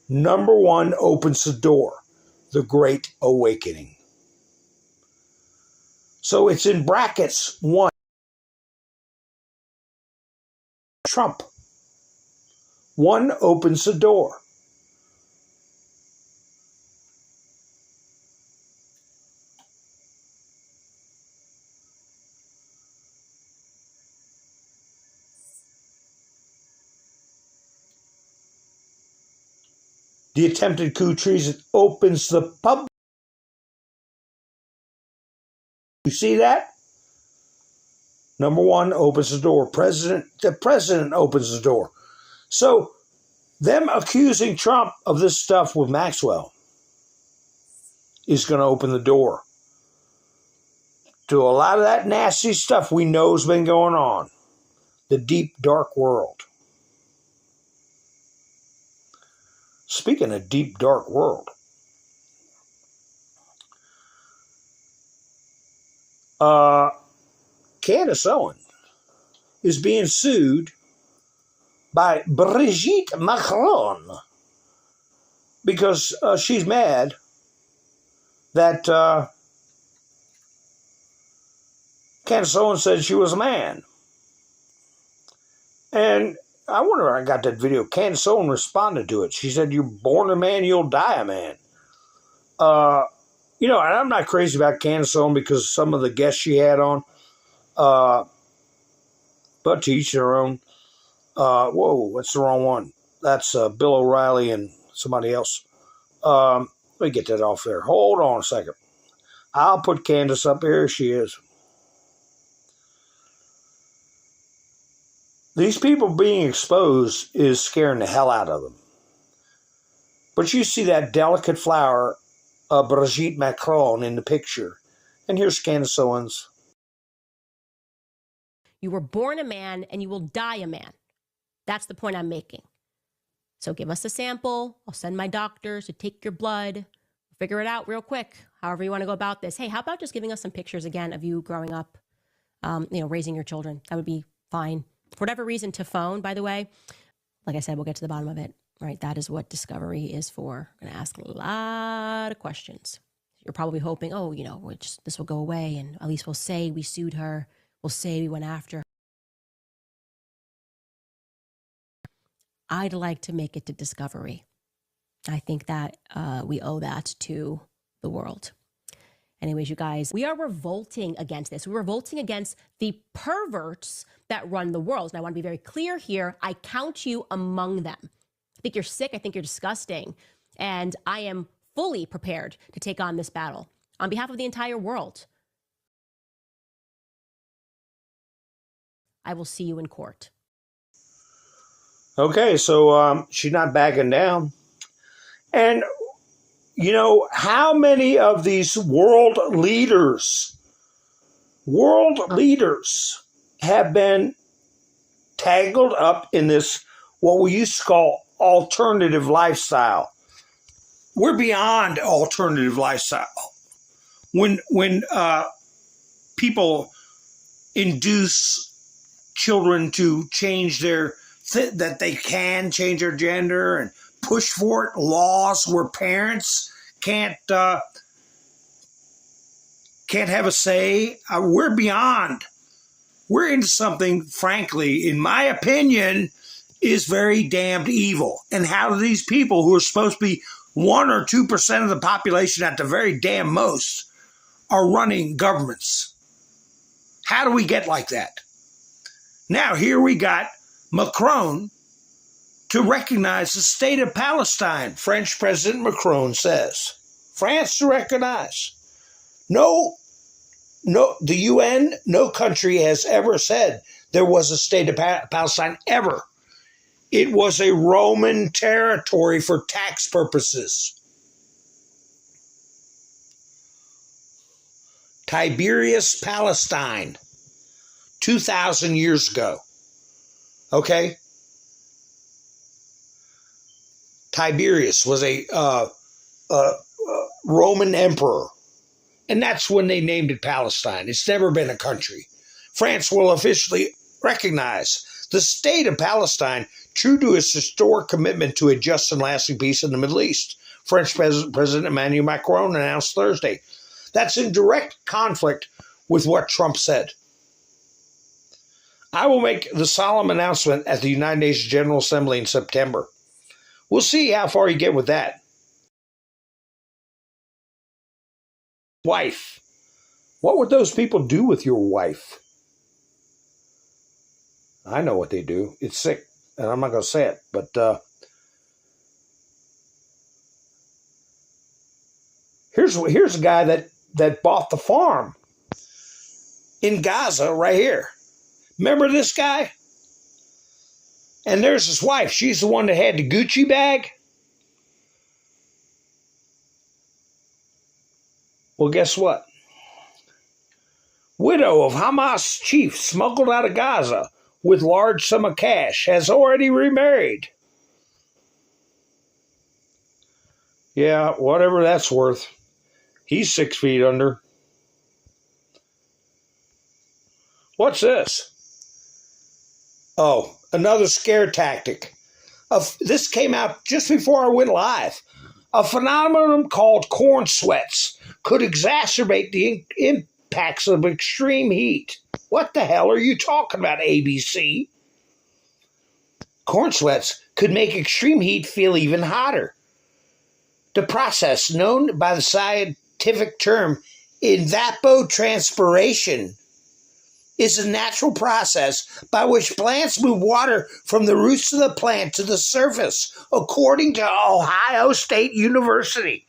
Number one opens the door, the Great Awakening. So it's in brackets, 1. Trump. 1 opens the door. The attempted coup treason opens the public. You see that? Number 1 opens the door. The president opens the door. So, them accusing Trump of this stuff with Maxwell is going to open the door to a lot of that nasty stuff we know has been going on. The deep, dark world. Speaking of deep, dark world, Candace Owen is being sued by Brigitte Macron because she's mad that Candace Owen said she was a man. And I wonder where I got that video. Candace Owen responded to it. She said, "You're born a man, you'll die a man." And I'm not crazy about Candace Owen because some of the guests she had on, but to each their own. Whoa, that's the wrong one. That's Bill O'Reilly and somebody else. Let me get that off there. Hold on a second. I'll put Candace up here. She is. These people being exposed is scaring the hell out of them. But you see that delicate flower of Brigitte Macron in the picture. And here's Candace Owens. You were born a man and you will die a man. That's the point I'm making. So give us a sample. I'll send my doctors to take your blood. Figure it out real quick, however you want to go about this. Hey, how about just giving us some pictures again of you growing up, raising your children? That would be fine. For whatever reason, to phone, by the way, like I said, we'll get to the bottom of it, right? That is what Discovery is for. I'm going to ask a lot of questions. You're probably hoping, this will go away and at least we'll say we sued her. We'll say we went after her. I'd like to make it to Discovery. I think that we owe that to the world. Anyways, you guys, we are revolting against this. We're revolting against the perverts that run the world. And I want to be very clear here. I count you among them. I think you're sick. I think you're disgusting. And I am fully prepared to take on this battle on behalf of the entire world. I will see you in court. Okay, so she's not backing down. And, how many of these world leaders have been tangled up in this, what we used to call alternative lifestyle? We're beyond alternative lifestyle. When people induce children to change that they can change their gender and push for it, laws where parents can't have a say. We're beyond. We're into something, frankly, in my opinion, is very damned evil. And how do these people who are supposed to be 1 or 2% of the population at the very damn most are running governments? How do we get like that? Now, here we got Macron to recognize the state of Palestine. French President Macron says, France to recognize. No, the UN, no country has ever said there was a state of Palestine, ever. It was a Roman territory for tax purposes. Tiberias, Palestine, 2,000 years ago. Okay? Tiberius was a Roman emperor, and that's when they named it Palestine. It's never been a country. France will officially recognize the state of Palestine, true to its historic commitment to a just and lasting peace in the Middle East. French President Emmanuel Macron announced Thursday. That's in direct conflict with what Trump said. I will make the solemn announcement at the United Nations General Assembly in September. We'll see how far you get with that. Wife. What would those people do with your wife? I know what they do. It's sick, and I'm not going to say it, but here's a guy that bought the farm in Gaza right here. Remember this guy? And there's his wife. She's the one that had the Gucci bag. Well, guess what? Widow of Hamas chief smuggled out of Gaza with large sum of cash has already remarried. Yeah, whatever that's worth. He's 6 feet under. What's this? Oh, another scare tactic. This came out just before I went live. A phenomenon called corn sweats could exacerbate the impacts of extreme heat. What the hell are you talking about, ABC? Corn sweats could make extreme heat feel even hotter. The process, known by the scientific term evapotranspiration, is a natural process by which plants move water from the roots of the plant to the surface, according to Ohio State University.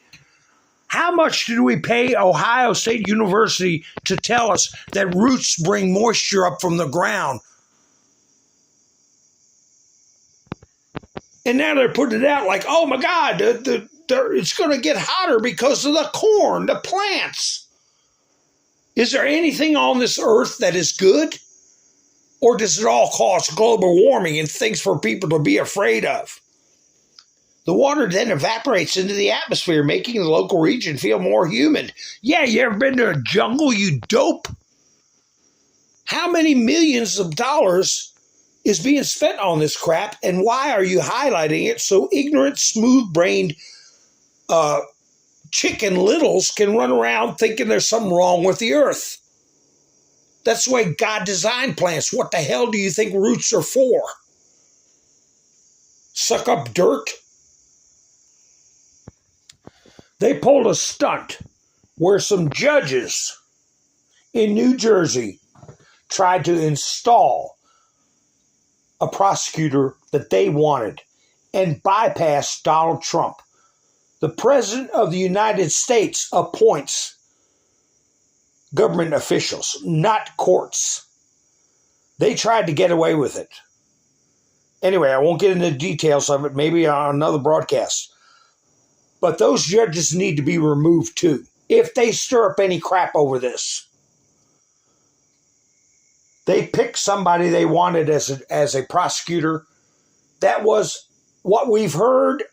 How much did we pay Ohio State University to tell us that roots bring moisture up from the ground? And now they're putting it out like, oh my God, it's going to get hotter because of the corn, the plants. Is there anything on this earth that is good? Or does it all cause global warming and things for people to be afraid of? The water then evaporates into the atmosphere, making the local region feel more humid. Yeah, you ever been to a jungle, you dope? How many millions of dollars is being spent on this crap, and why are you highlighting it so ignorant, smooth-brained chicken littles can run around thinking there's something wrong with the earth? That's the way God designed plants. What the hell do you think roots are for? Suck up dirt? They pulled a stunt where some judges in New Jersey tried to install a prosecutor that they wanted and bypass Donald Trump. The President of the United States appoints government officials, not courts. They tried to get away with it. Anyway, I won't get into the details of it, maybe on another broadcast. But those judges need to be removed too, if they stir up any crap over this. They picked somebody they wanted as a prosecutor. That was what we've heard,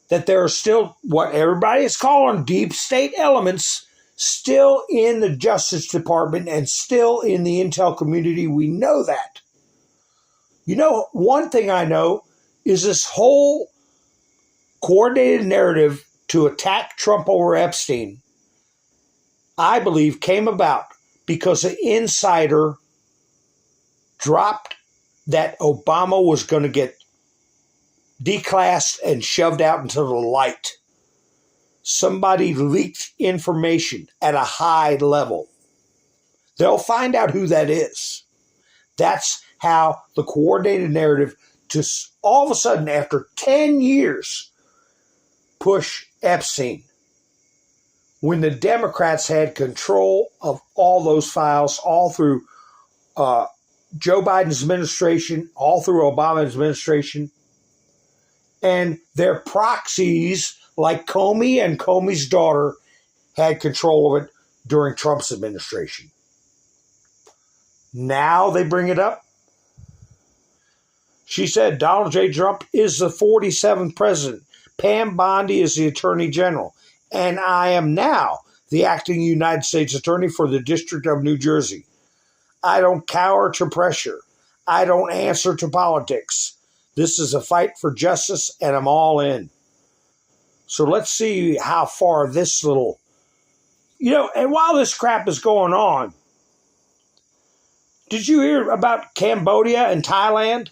that there are still what everybody is calling deep state elements still in the Justice Department and still in the intel community. We know that. You know, one thing I know is this whole coordinated narrative to attack Trump over Epstein, I believe, came about because an insider dropped that Obama was going to get declassed and shoved out into the light. Somebody leaked information at a high level. They'll find out who that is. That's how the coordinated narrative, to all of a sudden, after 10 years, push Epstein. When the Democrats had control of all those files, all through Joe Biden's administration, all through Obama's administration, and their proxies like Comey and Comey's daughter had control of it during Trump's administration. Now they bring it up. She said Donald J. Trump is the 47th president. Pam Bondi is the attorney general. And I am now the acting United States attorney for the District of New Jersey. I don't cower to pressure. I don't answer to politics. This is a fight for justice, and I'm all in. So let's see how far this little, and while this crap is going on, did you hear about Cambodia and Thailand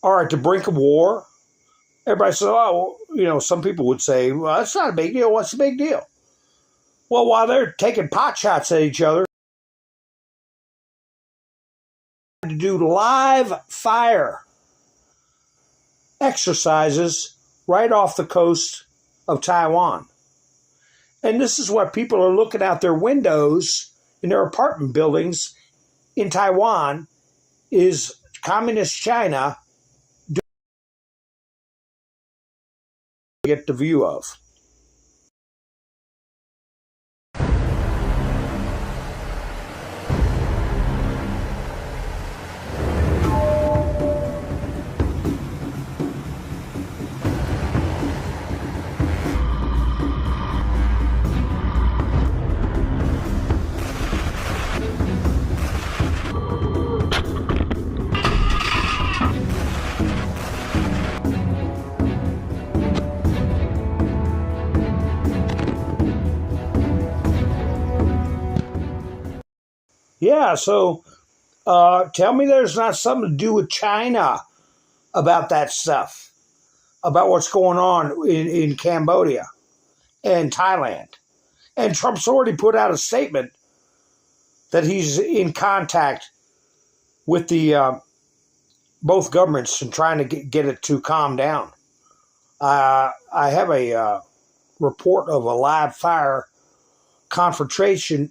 are at the brink of war? Everybody says, some people would say, well, that's not a big deal. What's the big deal? Well, while they're taking pot shots at each other, to do live fire exercises right off the coast of Taiwan. And this is what people are looking out their windows in their apartment buildings in Taiwan, is communist China get the view of. Yeah, so tell me there's not something to do with China about that stuff, about what's going on in Cambodia and Thailand. And Trump's already put out a statement that he's in contact with the both governments and trying to get it to calm down. I have a report of a live fire confrontation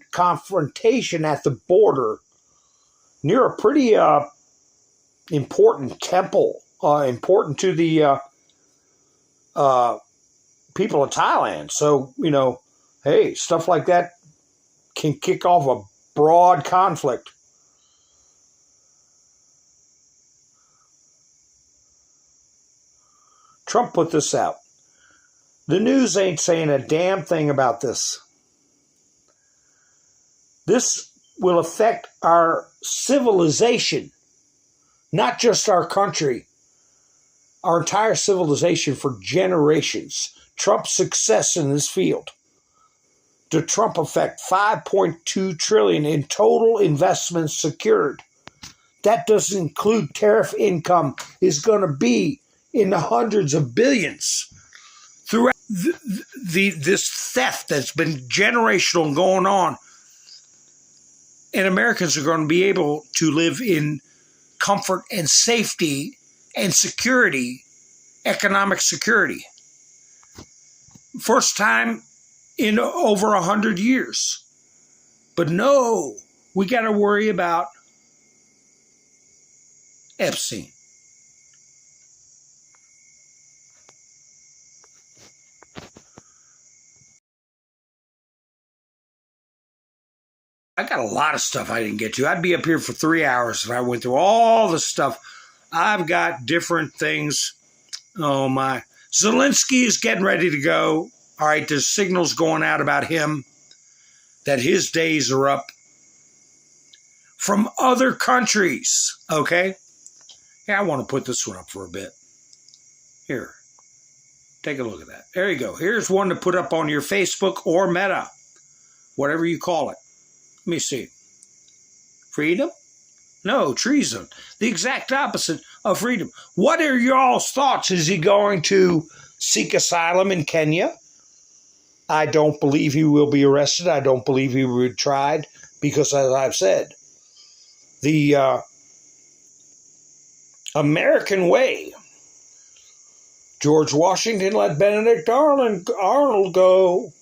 at the border near a pretty important temple, important to the people of Thailand. So, hey, stuff like that can kick off a broad conflict. Trump put this out. The news ain't saying a damn thing about this. This will affect our civilization, not just our country, our entire civilization for generations. Trump's success in this field. The Trump effect, $5.2 trillion in total investments secured. That doesn't include tariff income, is going to be in the hundreds of billions throughout this theft that's been generational going on. And Americans are going to be able to live in comfort and safety and security, economic security. First time in over 100 years. But no, we got to worry about Epstein. I got a lot of stuff I didn't get to. I'd be up here for 3 hours if I went through all the stuff. I've got different things. Oh, my. Zelensky is getting ready to go. All right, there's signals going out about him that his days are up from other countries, okay? Yeah, I want to put this one up for a bit. Here, take a look at that. There you go. Here's one to put up on your Facebook or Meta, whatever you call it. Let me see. Freedom? No, treason. The exact opposite of freedom. What are y'all's thoughts? Is he going to seek asylum in Kenya? I don't believe he will be arrested. I don't believe he will be tried because, as I've said, the American way. George Washington let Benedict Arnold go.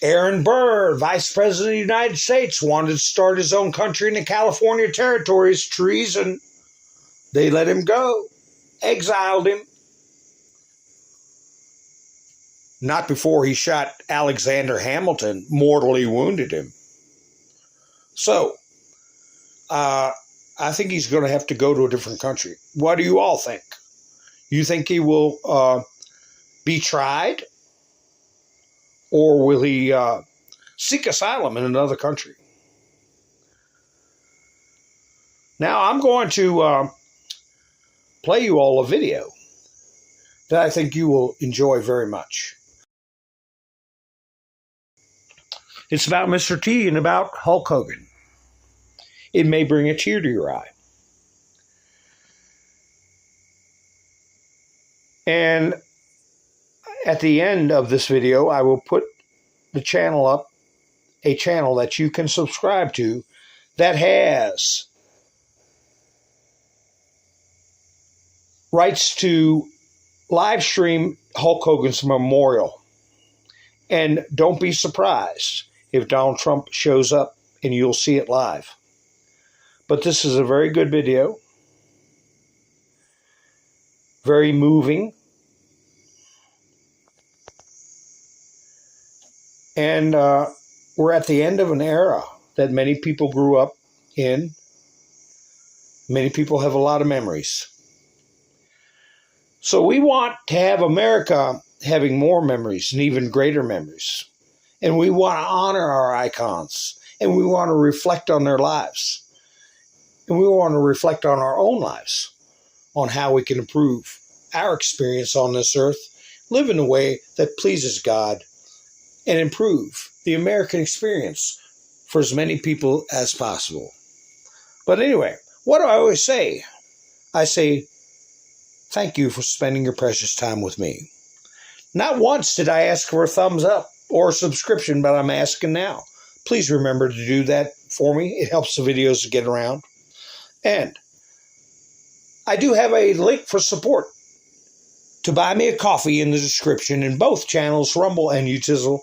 Aaron Burr, Vice President of the United States, wanted to start his own country in the California territories. Treason. They let him go. Exiled him. Not before he shot Alexander Hamilton, mortally wounded him. So, I think he's going to have to go to a different country. What do you all think? You think he will be tried? Or will he seek asylum in another country? Now, I'm going to play you all a video that I think you will enjoy very much. It's about Mr. T and about Hulk Hogan. It may bring a tear to your eye. And at the end of this video, I will put the channel up, a channel that you can subscribe to that has rights to live stream Hulk Hogan's memorial. And don't be surprised if Donald Trump shows up and you'll see it live. But this is a very good video. Very moving. And we're at the end of an era that many people grew up in. Many people have a lot of memories. So we want to have America having more memories and even greater memories. And we want to honor our icons. And we want to reflect on their lives. And we want to reflect on our own lives, on how we can improve our experience on this earth, live in a way that pleases God, and improve the American experience for as many people as possible. But anyway, what do I always say? I say, thank you for spending your precious time with me. Not once did I ask for a thumbs up or a subscription, but I'm asking now. Please remember to do that for me. It helps the videos to get around. And I do have a link for support to buy me a coffee in the description in both channels, Rumble and Utizzle.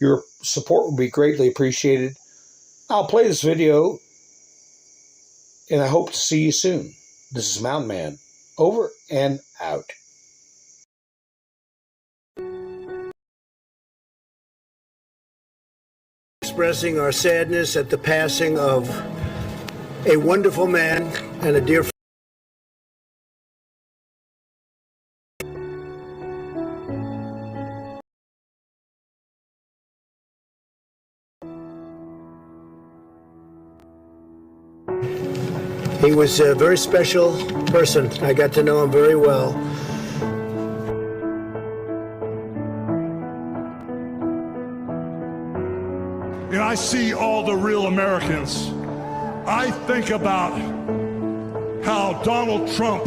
Your support will be greatly appreciated. I'll play this video, and I hope to see you soon. This is Mountain Man, over and out. Expressing our sadness at the passing of a wonderful man and a dear friend. He was a very special person. I got to know him very well. And I see all the real Americans. I think about how Donald Trump,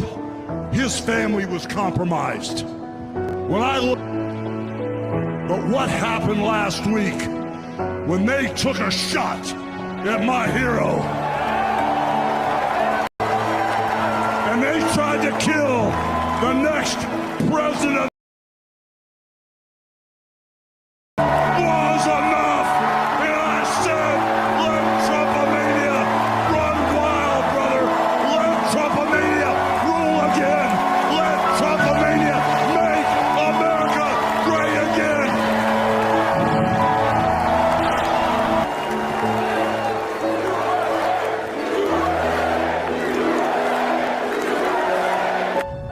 his family was compromised. When I look at what happened last week when they took a shot at my hero and they tried to kill the next president, was enough. And I said, let Trumpomania run wild, brother. Let Trumpomania rule again. Let Trumpomania make America great again.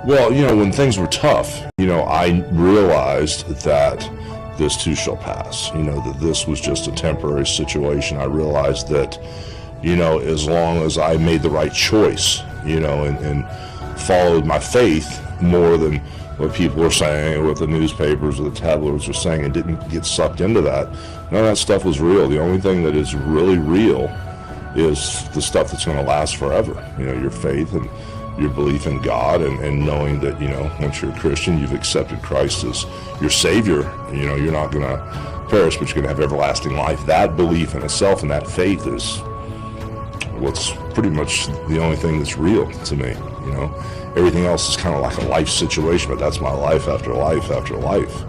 Well, when things were tough, I realized that this too shall pass, that this was just a temporary situation. I realized that, as long as I made the right choice, and followed my faith more than what people were saying, or what the newspapers or the tabloids were saying, and didn't get sucked into that, none of that stuff was real. The only thing that is really real is the stuff that's going to last forever, your faith and your belief in God, and knowing that, once you're a Christian, you've accepted Christ as your Savior. You're not going to perish, but you're going to have everlasting life. That belief in itself and that faith is what's pretty much the only thing that's real to me. Everything else is kind of like a life situation, but that's my life after life after life.